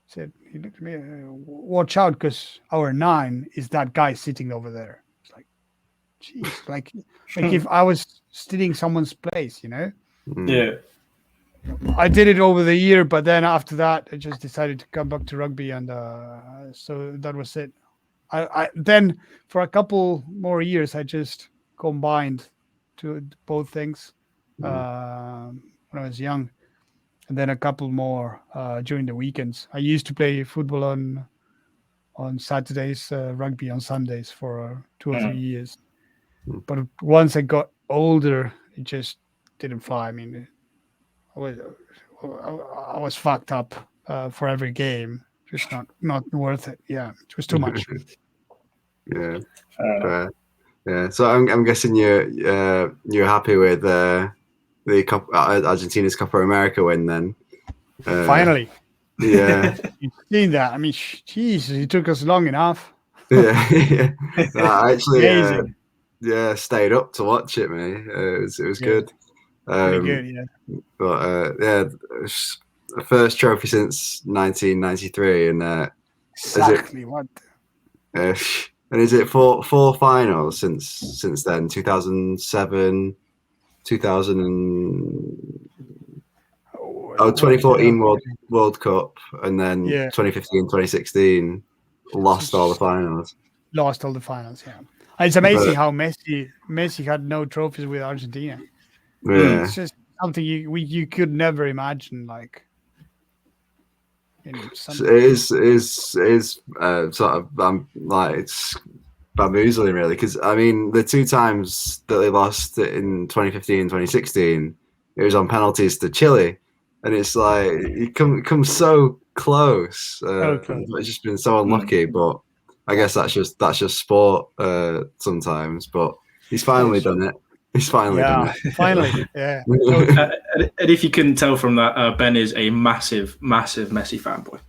[SPEAKER 3] Said, he looked at me, watch out, because our 9 is that guy sitting over there. It's like, geez, like if I was stealing someone's place,
[SPEAKER 1] Yeah.
[SPEAKER 3] I did it over the year, but then after that, I just decided to come back to rugby, and so that was it. I then for a couple more years, I just combined to both things when I was young, and then a couple more during the weekends. I used to play football on Saturdays, rugby on Sundays for 2 or 3 years. But once I got older, it just didn't fly. I mean, I was fucked up for every game. Just not worth it. Yeah, it was too much.
[SPEAKER 2] Yeah. Yeah. So I'm guessing you're happy with the Argentina's Copa America win then.
[SPEAKER 3] Finally.
[SPEAKER 2] Yeah.
[SPEAKER 3] You've seen that. I mean, Jesus, it took us long enough.
[SPEAKER 2] Yeah. I actually
[SPEAKER 3] Amazing.
[SPEAKER 2] stayed up to watch it, man. It was good.
[SPEAKER 3] Pretty good, yeah.
[SPEAKER 2] But the first trophy since 1993, and
[SPEAKER 3] exactly what?
[SPEAKER 2] And is it four finals since then? 2007, 2014 World Cup, and then 2015, 2016 lost all the finals.
[SPEAKER 3] Lost all the finals, yeah. And it's amazing how Messi had no trophies with Argentina.
[SPEAKER 2] Yeah.
[SPEAKER 3] It's just something you could never imagine, like.
[SPEAKER 2] It is sort of like it's bamboozling really, because I mean the 2 times that they lost in 2015 and 2016, it was on penalties to Chile, and it's like you come so close. It's just been so unlucky, but I guess that's just sport sometimes. But he's finally done it. He's finally done it.
[SPEAKER 3] Finally, yeah.
[SPEAKER 1] And if you couldn't tell from that, Ben is a massive Messi fanboy.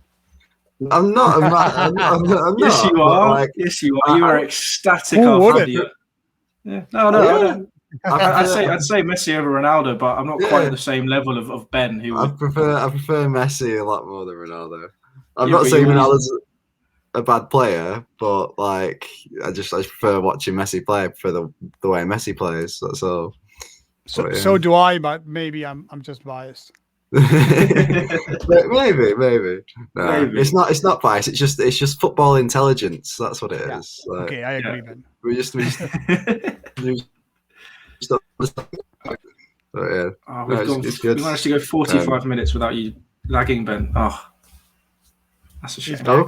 [SPEAKER 2] I'm not. I'm not.
[SPEAKER 1] Yes, you are.
[SPEAKER 2] Like,
[SPEAKER 1] yes, you are. You are ecstatic.
[SPEAKER 3] Who wouldn't?
[SPEAKER 1] Yeah. No. I'd say Messi over Ronaldo, but I'm not quite the same level of Ben.
[SPEAKER 2] I prefer Messi a lot more than Ronaldo. I'm not saying Ronaldo's. a bad player, but like I just prefer watching Messi play. I prefer the way Messi plays. That's all.
[SPEAKER 3] So do I, but maybe I'm just biased.
[SPEAKER 2] maybe. No,
[SPEAKER 1] Maybe.
[SPEAKER 2] it's not bias. It's just football intelligence. That's what it
[SPEAKER 3] Yeah.
[SPEAKER 2] is. Like,
[SPEAKER 3] Okay, I agree then.
[SPEAKER 2] we just but yeah.
[SPEAKER 1] Oh,
[SPEAKER 2] No, it's good.
[SPEAKER 1] we managed to go 45 minutes without you lagging, Ben. Oh, that's a shame.
[SPEAKER 3] Back.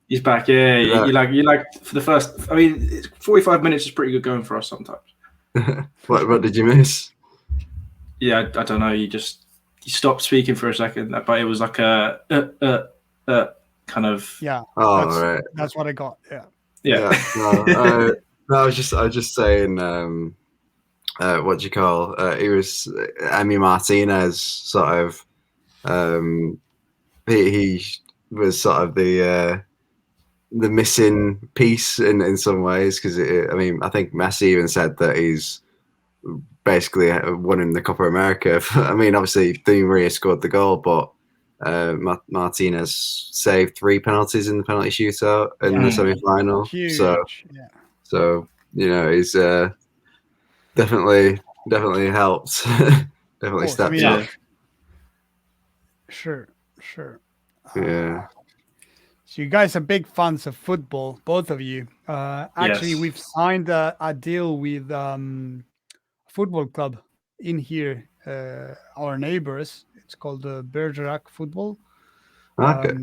[SPEAKER 1] He's back. Yeah,
[SPEAKER 2] Yeah.
[SPEAKER 1] you like for the first. I mean, 45 minutes is pretty good going for us sometimes.
[SPEAKER 2] What did you miss?
[SPEAKER 1] Yeah, I don't know. You stopped speaking for a second, but it was like a kind of.
[SPEAKER 3] Yeah.
[SPEAKER 2] Oh, right.
[SPEAKER 3] That's what I got. Yeah.
[SPEAKER 2] No, I was just saying. What do you call? He was Emi Martinez, sort of. He was sort of the missing piece in some ways because I mean I think Messi even said that he's basically winning the Copa America. I mean obviously Di Maria scored the goal, but Martinez saved 3 penalties in the penalty shootout in the semi-final.
[SPEAKER 3] Huge.
[SPEAKER 2] So you know he's definitely helped. Definitely stepped up.
[SPEAKER 3] Sure.
[SPEAKER 2] Yeah.
[SPEAKER 3] So you guys are big fans of football, both of you. Actually,
[SPEAKER 1] Yes.
[SPEAKER 3] we've signed a deal with a football club in here, our neighbors. It's called Bergerac Football.
[SPEAKER 2] Okay.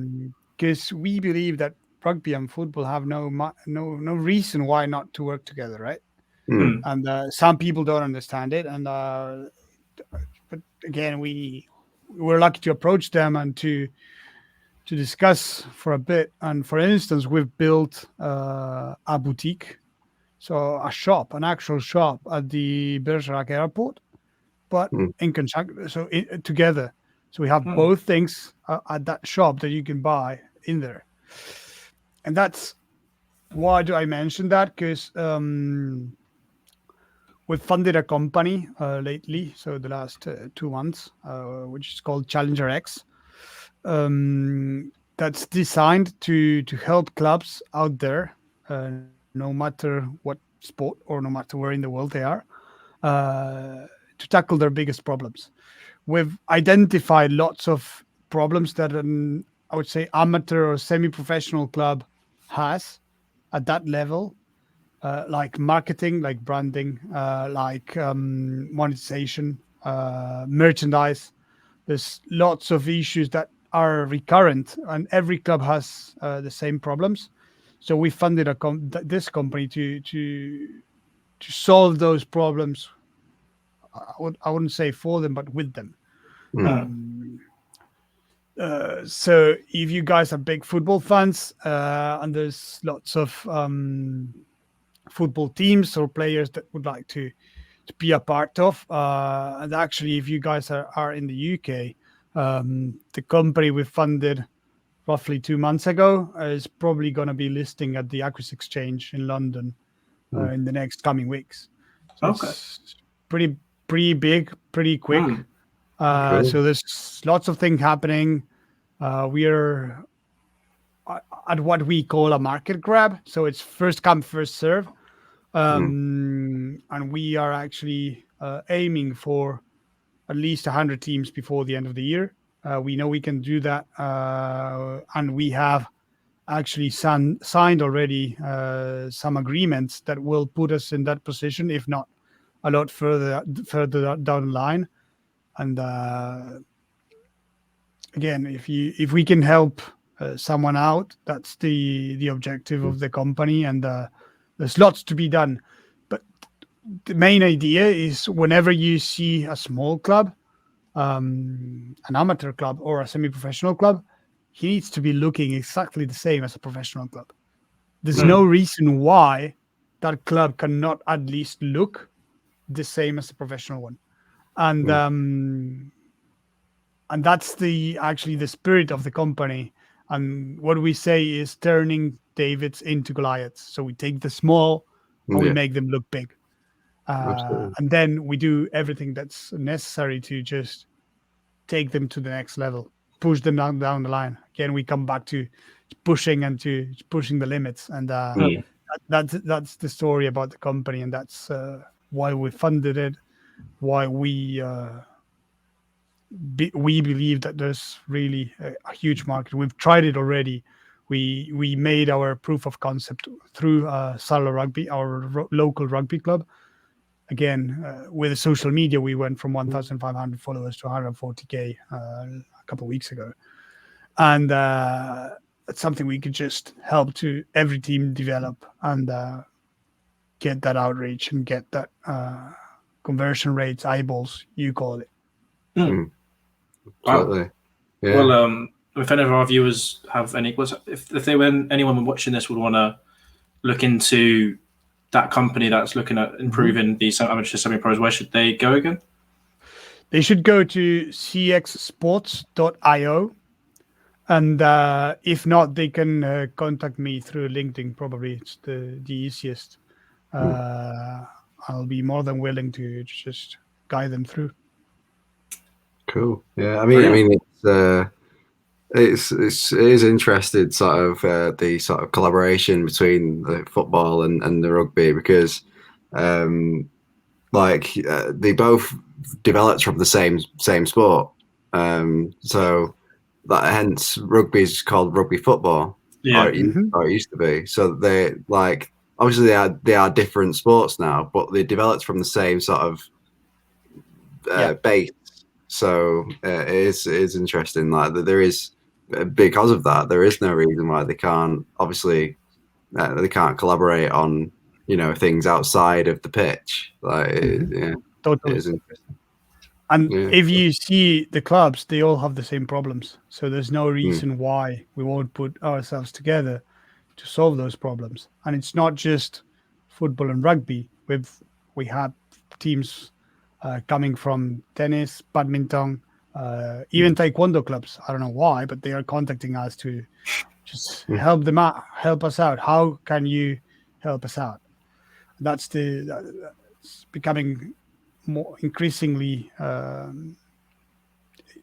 [SPEAKER 3] Because we believe that rugby and football have no reason why not to work together, right?
[SPEAKER 2] Mm.
[SPEAKER 3] And some people don't understand it, and but again, we're lucky to approach them and to discuss for a bit. And for instance, we've built a boutique, so an actual shop at the Bergerac airport, but in conjunction, so together. So we have both things at that shop that you can buy in there. And that's why do I mention that? Because we've funded a company lately, so the last 2 months, which is called Challenger X. That's designed to help clubs out there, no matter what sport or no matter where in the world they are, to tackle their biggest problems. We've identified lots of problems that I would say amateur or semi-professional club has at that level, like marketing, like branding, like monetization, merchandise. There's lots of issues that are recurrent, and every club has the same problems. So we funded this company to solve those problems. I wouldn't say for them, but with them. So if you guys are big football fans, and there's lots of football teams or players that would like to be a part of, and actually, if you guys are in the UK, the company we funded roughly 2 months ago is probably going to be listing at the Aquis Exchange in London in the next coming weeks. So it's pretty big, pretty quick. So there's lots of things happening. We're at what we call a market grab. So it's first come, first serve. And we are actually aiming for at least 100 teams before the end of the year. We know we can do that. And we have actually signed already some agreements that will put us in that position, if not a lot further down the line. And again, if we can help someone out, that's the objective of the company. And there's lots to be done. But the main idea is whenever you see a small club, an amateur club or a semi-professional club, he needs to be looking exactly the same as a professional club. There's no reason why that club cannot at least look the same as a professional one. And that's actually the spirit of the company. And what we say is turning Davids into Goliaths. So we take the small and we make them look big. And then we do everything that's necessary to just take them to the next level, push them down the line. Again, we come back to pushing and to pushing the limits. And that's the story about the company, and that's why we funded it, why we believe that there's really a huge market. We've tried it already. We made our proof of concept through Sala Rugby, our local rugby club. Again, with social media, we went from 1,500 followers to 140K a couple of weeks ago. And that's something we could just help to every team develop and get that outreach and get that conversion rates, eyeballs, you call it.
[SPEAKER 2] Absolutely.
[SPEAKER 1] Wow. Yeah. Well, if any of our viewers have any, if they were anyone watching this would want to look into that company that's looking at improving these amateur semi-pros, where should they go again?
[SPEAKER 3] They should go to cxsports.io. And if not, they can contact me through LinkedIn. Probably it's the easiest. I'll be more than willing to just guide them through.
[SPEAKER 2] Cool. Yeah, I mean, it is interesting, sort of the sort of collaboration between the football and the rugby, because they both developed from the same sport. So that hence rugby is called rugby football.
[SPEAKER 1] Yeah.
[SPEAKER 2] Or it used to be. So they obviously they are different sports now, but they developed from the same sort of base. So it is interesting. Like that, there is, because of that, there is no reason why they can't. Obviously, they can't collaborate on things outside of the pitch.
[SPEAKER 3] Totally.
[SPEAKER 2] It is interesting.
[SPEAKER 3] And if you see the clubs, they all have the same problems. So there's no reason why we won't put ourselves together to solve those problems. And it's not just football and rugby. We have teams coming from tennis, badminton, even taekwondo clubs. I don't know why, but they are contacting us to just help us out. How can you help us out? That's it's becoming more increasingly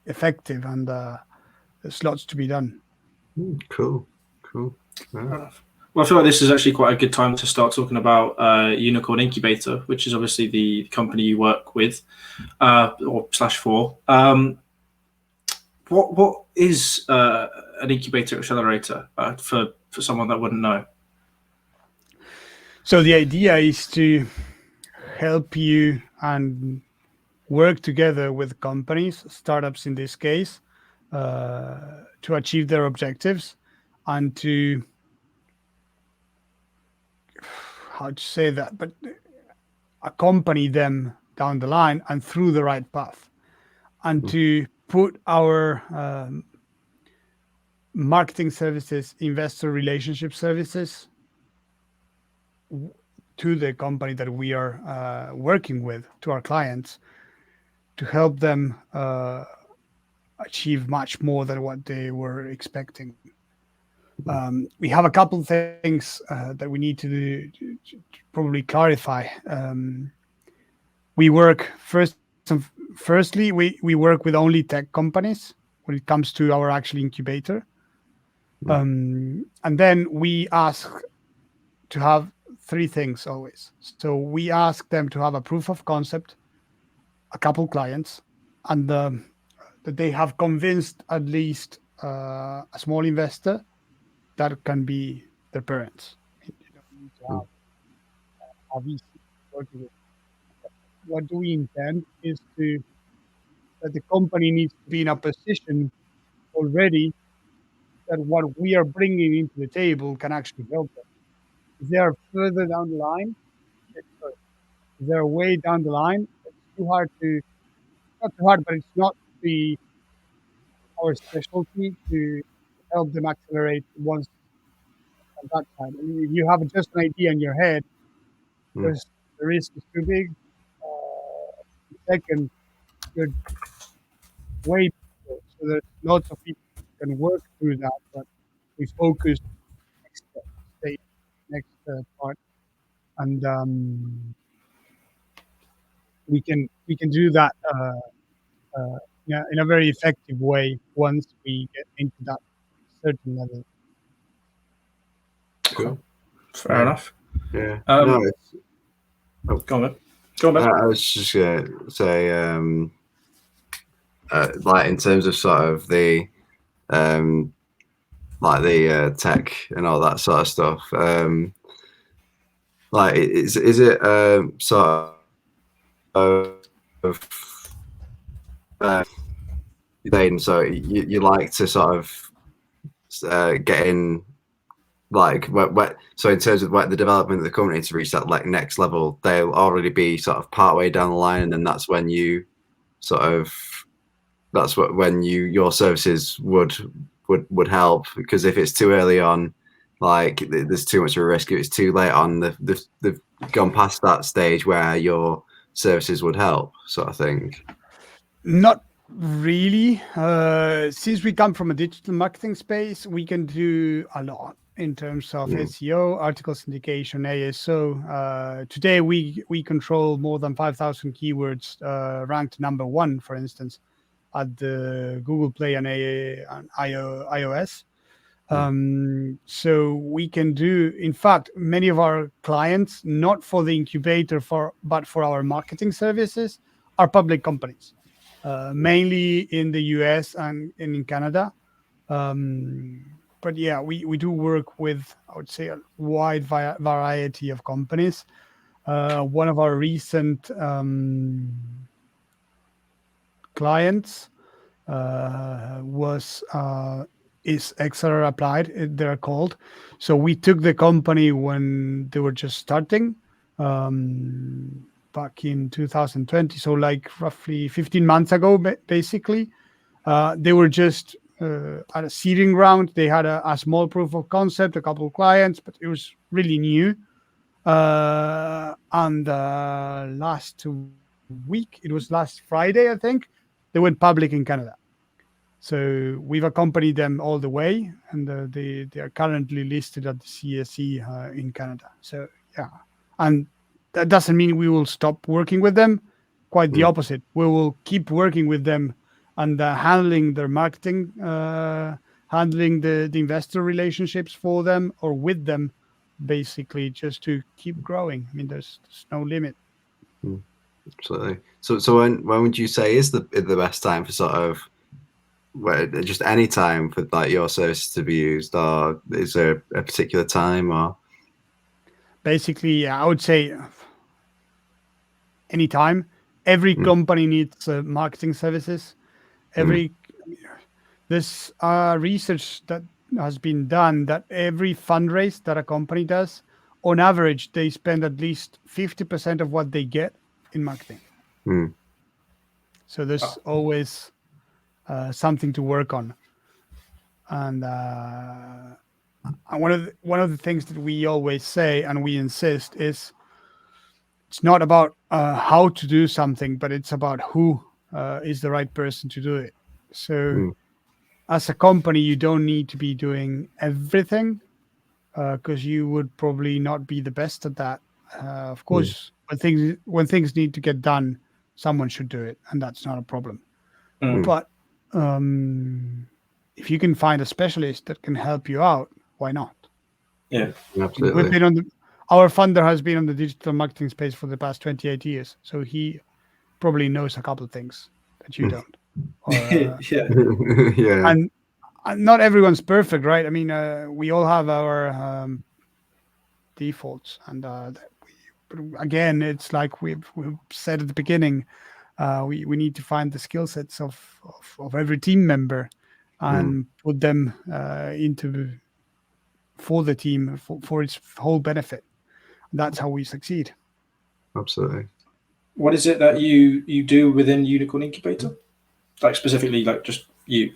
[SPEAKER 3] effective, and there's lots to be done.
[SPEAKER 2] Cool.
[SPEAKER 1] Yeah. Well, I feel like this is actually quite a good time to start talking about Unicorn Incubator, which is obviously the company you work with /for. What is an incubator accelerator for someone that wouldn't know?
[SPEAKER 3] So the idea is to help you and work together with companies, startups in this case, to achieve their objectives and to, how to say that, but accompany them down the line and through the right path, and to put our marketing services, investor relationship services to the company that we are working with, to our clients, to help them achieve much more than what they were expecting. We have a couple of things that we need to probably clarify. We work firstly, we work with only tech companies when it comes to our actual incubator. And then we ask to have three things always. So we ask them to have a proof of concept, a couple clients, and that they have convinced at least a small investor that can be their parents. You don't need to have VC working with. What do we intend is that the company needs to be in a position already that what we are bringing into the table can actually help them. If they are further down the line, it's good. If they're way down the line, it's too hard not too hard, but it's not our specialty to help them accelerate once on that side. I mean, if you have just an idea in your head, the risk is too big. Second, you're way bigger. So there's lots of people who can work through that, but we focus next part, and we can do that in a very effective way once we get into that certain level.
[SPEAKER 2] Cool.
[SPEAKER 1] Fair enough.
[SPEAKER 2] Yeah.
[SPEAKER 1] Go on, man. Go on, man.
[SPEAKER 2] I was just gonna say, like in terms of sort of the like the tech and all that sort of stuff. Like, is it sort of then so you like to sort of get in, like what so in terms of what the development of the company to reach that like next level, they'll already be sort of part way down the line, and then that's when you sort of when your services would help, because if it's too early on, like there's too much of a risk. If it's too late on, they've gone past that stage where your services would help, sort of thing.
[SPEAKER 3] Not really. Since we come from a digital marketing space, we can do a lot in terms of SEO, article syndication, ASO. Today, we control more than 5,000 keywords, ranked number 1, for instance, at the Google Play and iOS. So we can do, in fact, many of our clients, not for the incubator, but for our marketing services, are public companies, mainly in the US and in Canada. But yeah, we do work with, I would say, a wide variety of companies. One of our recent clients is XR Applied, they're called. So we took the company when they were just starting, back in 2020. So like roughly 15 months ago, basically. They were just at a seeding round. They had a small proof of concept, a couple of clients, but it was really new. And last week, it was last Friday, I think, they went public in Canada. So we've accompanied them all the way, and they are currently listed at the CSE in Canada. So yeah, and that doesn't mean we will stop working with them. Quite the opposite. We will keep working with them and handling their marketing, handling the investor relationships for them or with them, basically, just to keep growing. I mean, there's no limit.
[SPEAKER 2] Absolutely. So when would you say is the best time for sort of, just any time for like your services to be used, or is there a particular time? Or
[SPEAKER 3] basically, I would say anytime. Every company needs marketing services. There's research that has been done that every fundraise that a company does, on average, they spend at least 50% of what they get in marketing. So there's always something to work on. And one of the things that we always say and we insist is, it's not about how to do something, but it's about who is the right person to do it. So as a company, you don't need to be doing everything, because you would probably not be the best at that. Of course, when things need to get done, someone should do it, and that's not a problem. But if you can find a specialist that can help you out, why not?
[SPEAKER 1] Yeah,
[SPEAKER 2] absolutely.
[SPEAKER 3] We've been our funder has been on the digital marketing space for the past 28 years, so he probably knows a couple of things that you don't. Or,
[SPEAKER 2] yeah.
[SPEAKER 3] And not everyone's perfect, right? I mean, we all have our defaults, and again, it's like we've said at the beginning, we need to find the skill sets of every team member and put them for the team for its whole benefit. That's how we succeed.
[SPEAKER 2] Absolutely.
[SPEAKER 1] What is it that you do within Unicorn Incubator? Like specifically, like just you?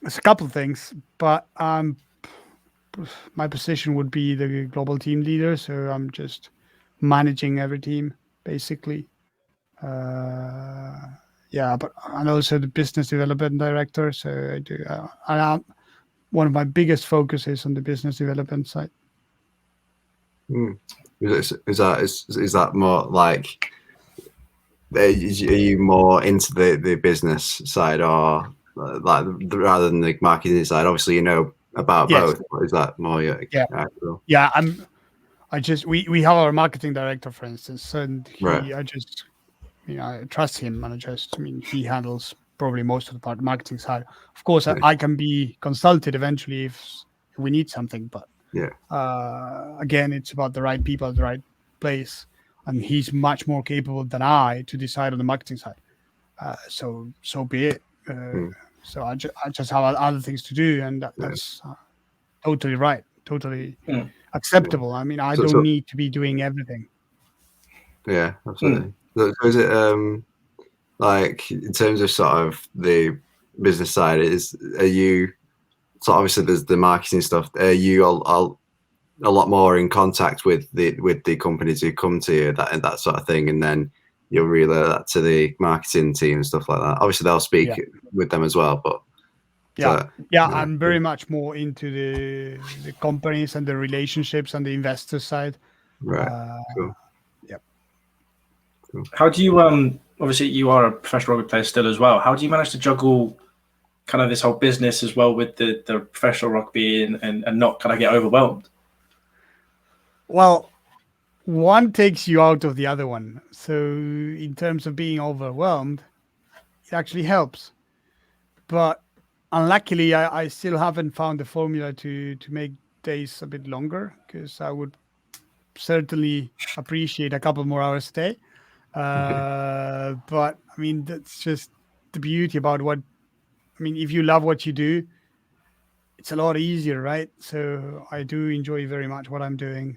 [SPEAKER 3] It's a couple of things, but my position would be the global team leader. So I'm just managing every team, basically. But I'm also the business development director. So I do. One of my biggest focuses on the business development side.
[SPEAKER 2] Is that more like, are you more into the business side, or like rather than the marketing side? Obviously, you know about
[SPEAKER 3] Yes.
[SPEAKER 2] both? Or is that more? Yeah. Cool.
[SPEAKER 3] Yeah, we have our marketing director, for instance, and
[SPEAKER 2] Right.
[SPEAKER 3] I trust him, and he handles probably most of the part, marketing side. Of course,
[SPEAKER 2] Yeah.
[SPEAKER 3] I can be consulted eventually if we need something, but
[SPEAKER 2] Yeah.
[SPEAKER 3] again, it's about the right people at the right place, and he's much more capable than I to decide on the marketing side. So be it. So I just have other things to do, and that's totally right, totally acceptable. I mean, I don't need to be doing everything.
[SPEAKER 2] Yeah, absolutely. So is it like in terms of sort of the business side? Are you so obviously there's the marketing stuff? Are you all a lot more in contact with the companies who come to you that sort of thing, and then you'll relay that to the marketing team and stuff like that? Obviously, they'll speak with them as well, but
[SPEAKER 3] I'm very much more into the companies and the relationships and the investor side.
[SPEAKER 2] Right. Cool.
[SPEAKER 3] Yep.
[SPEAKER 2] Cool.
[SPEAKER 1] How do you obviously you are a professional rugby player still as well. How do you manage to juggle kind of this whole business as well with the professional rugby and not kind of get overwhelmed?
[SPEAKER 3] Well, one takes you out of the other one. So in terms of being overwhelmed, it actually helps. But unluckily, I still haven't found the formula to make days a bit longer, because I would certainly appreciate a couple more hours a day. But I mean, that's just the beauty about if you love what you do, it's a lot easier, right? So I do enjoy very much what I'm doing.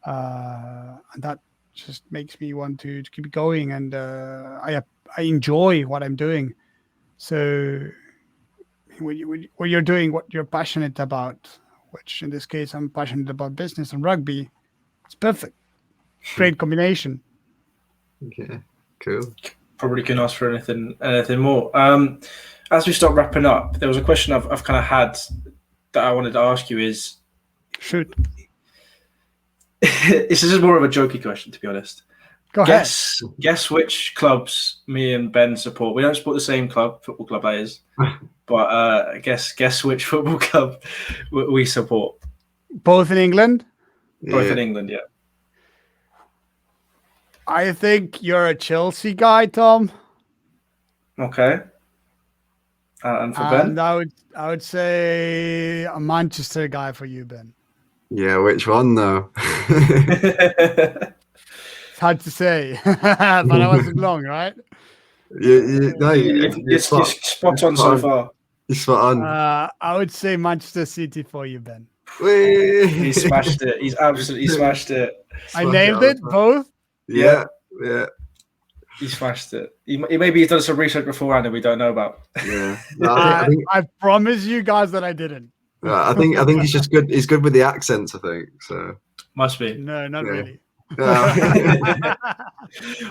[SPEAKER 3] And that just makes me want to keep going. And I enjoy what I'm doing. So when you're doing what you're passionate about, which in this case I'm passionate about business and rugby, it's perfect. Great combination.
[SPEAKER 2] Okay, cool.
[SPEAKER 1] Probably couldn't ask for anything more. As we start wrapping up, there was a question I've kind of had that I wanted to ask you is,
[SPEAKER 3] shoot.
[SPEAKER 1] This is more of a jokey question, to be honest.
[SPEAKER 3] Go ahead.
[SPEAKER 1] Guess which clubs me and Ben support. We don't support the same football club that is, but guess which football club we support.
[SPEAKER 3] Both in England?
[SPEAKER 1] Both in England, yeah.
[SPEAKER 3] I think you're a Chelsea guy, Tom.
[SPEAKER 1] Okay. And for Ben?
[SPEAKER 3] I would say a Manchester guy for you, Ben.
[SPEAKER 2] Yeah, which one though?
[SPEAKER 3] It's hard to say, but I wasn't wrong, right?
[SPEAKER 1] You're spot on so far.
[SPEAKER 2] You're spot on.
[SPEAKER 3] I would say Manchester City for you, Ben.
[SPEAKER 1] He smashed it. He's absolutely smashed it.
[SPEAKER 3] I nailed it, both?
[SPEAKER 2] Yeah.
[SPEAKER 1] He smashed it. Maybe he's done some research beforehand that we don't know about.
[SPEAKER 2] Yeah.
[SPEAKER 3] I promise you guys that I didn't.
[SPEAKER 2] I think he's just good. He's good with the accents, I think. So
[SPEAKER 1] must be.
[SPEAKER 3] No, not really.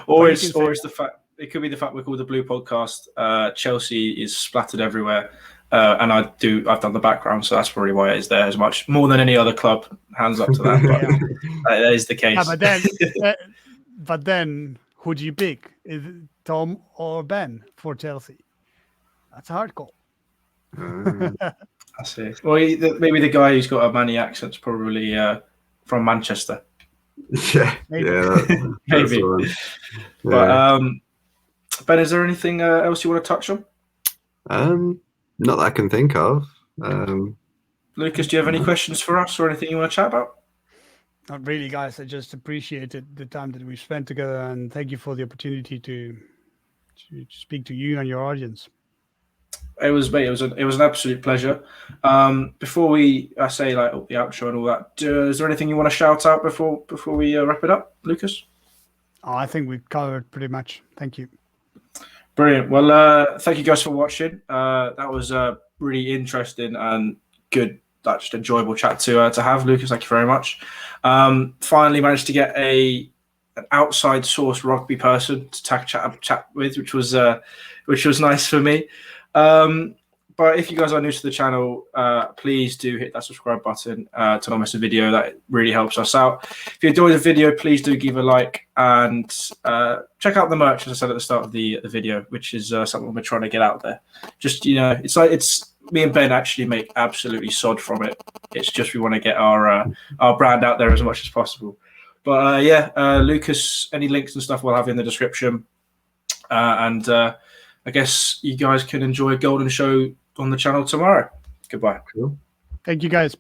[SPEAKER 1] Or it's the fact. It could be the fact we're called the Blue Podcast. Chelsea is splattered everywhere, and I've done the background, so that's probably why it is there as much more than any other club. Hands up to that. But that is the case.
[SPEAKER 3] Yeah, but then who do you pick? Is it Tom or Ben for Chelsea? That's a hard call.
[SPEAKER 1] I see. Well, maybe the guy who's got a Manny accent's probably from Manchester.
[SPEAKER 2] Yeah,
[SPEAKER 3] maybe.
[SPEAKER 1] Maybe. But Ben, is there anything else you want to touch on?
[SPEAKER 2] Not that I can think of.
[SPEAKER 1] Lucas, do you have any questions for us or anything you want to chat about?
[SPEAKER 3] Not really, guys. I just appreciated the time that we spent together, and thank you for the opportunity to speak to you and your audience.
[SPEAKER 1] It was an absolute pleasure. Before I say like the outro and all that, is there anything you want to shout out before we wrap it up, Lucas?
[SPEAKER 3] I think we've covered pretty much. Thank you.
[SPEAKER 1] Brilliant. Well, thank you guys for watching. That was a really interesting and good, just enjoyable chat to have. Lucas, thank you very much. Finally managed to get an outside source rugby person to chat with, which was nice for me. But if you guys are new to the channel, please do hit that subscribe button to not miss a video. That really helps us out. If you enjoyed the video, please do give a like and check out the merch, as I said at the start of the video, which is something we're trying to get out there. Just, it's me and Ben actually make absolutely sod from it. It's just we want to get our brand out there as much as possible. But Lucas, any links and stuff we'll have in the description. And I guess you guys can enjoy a Golden Show on the channel tomorrow. Goodbye.
[SPEAKER 2] Cool.
[SPEAKER 3] Thank you, guys.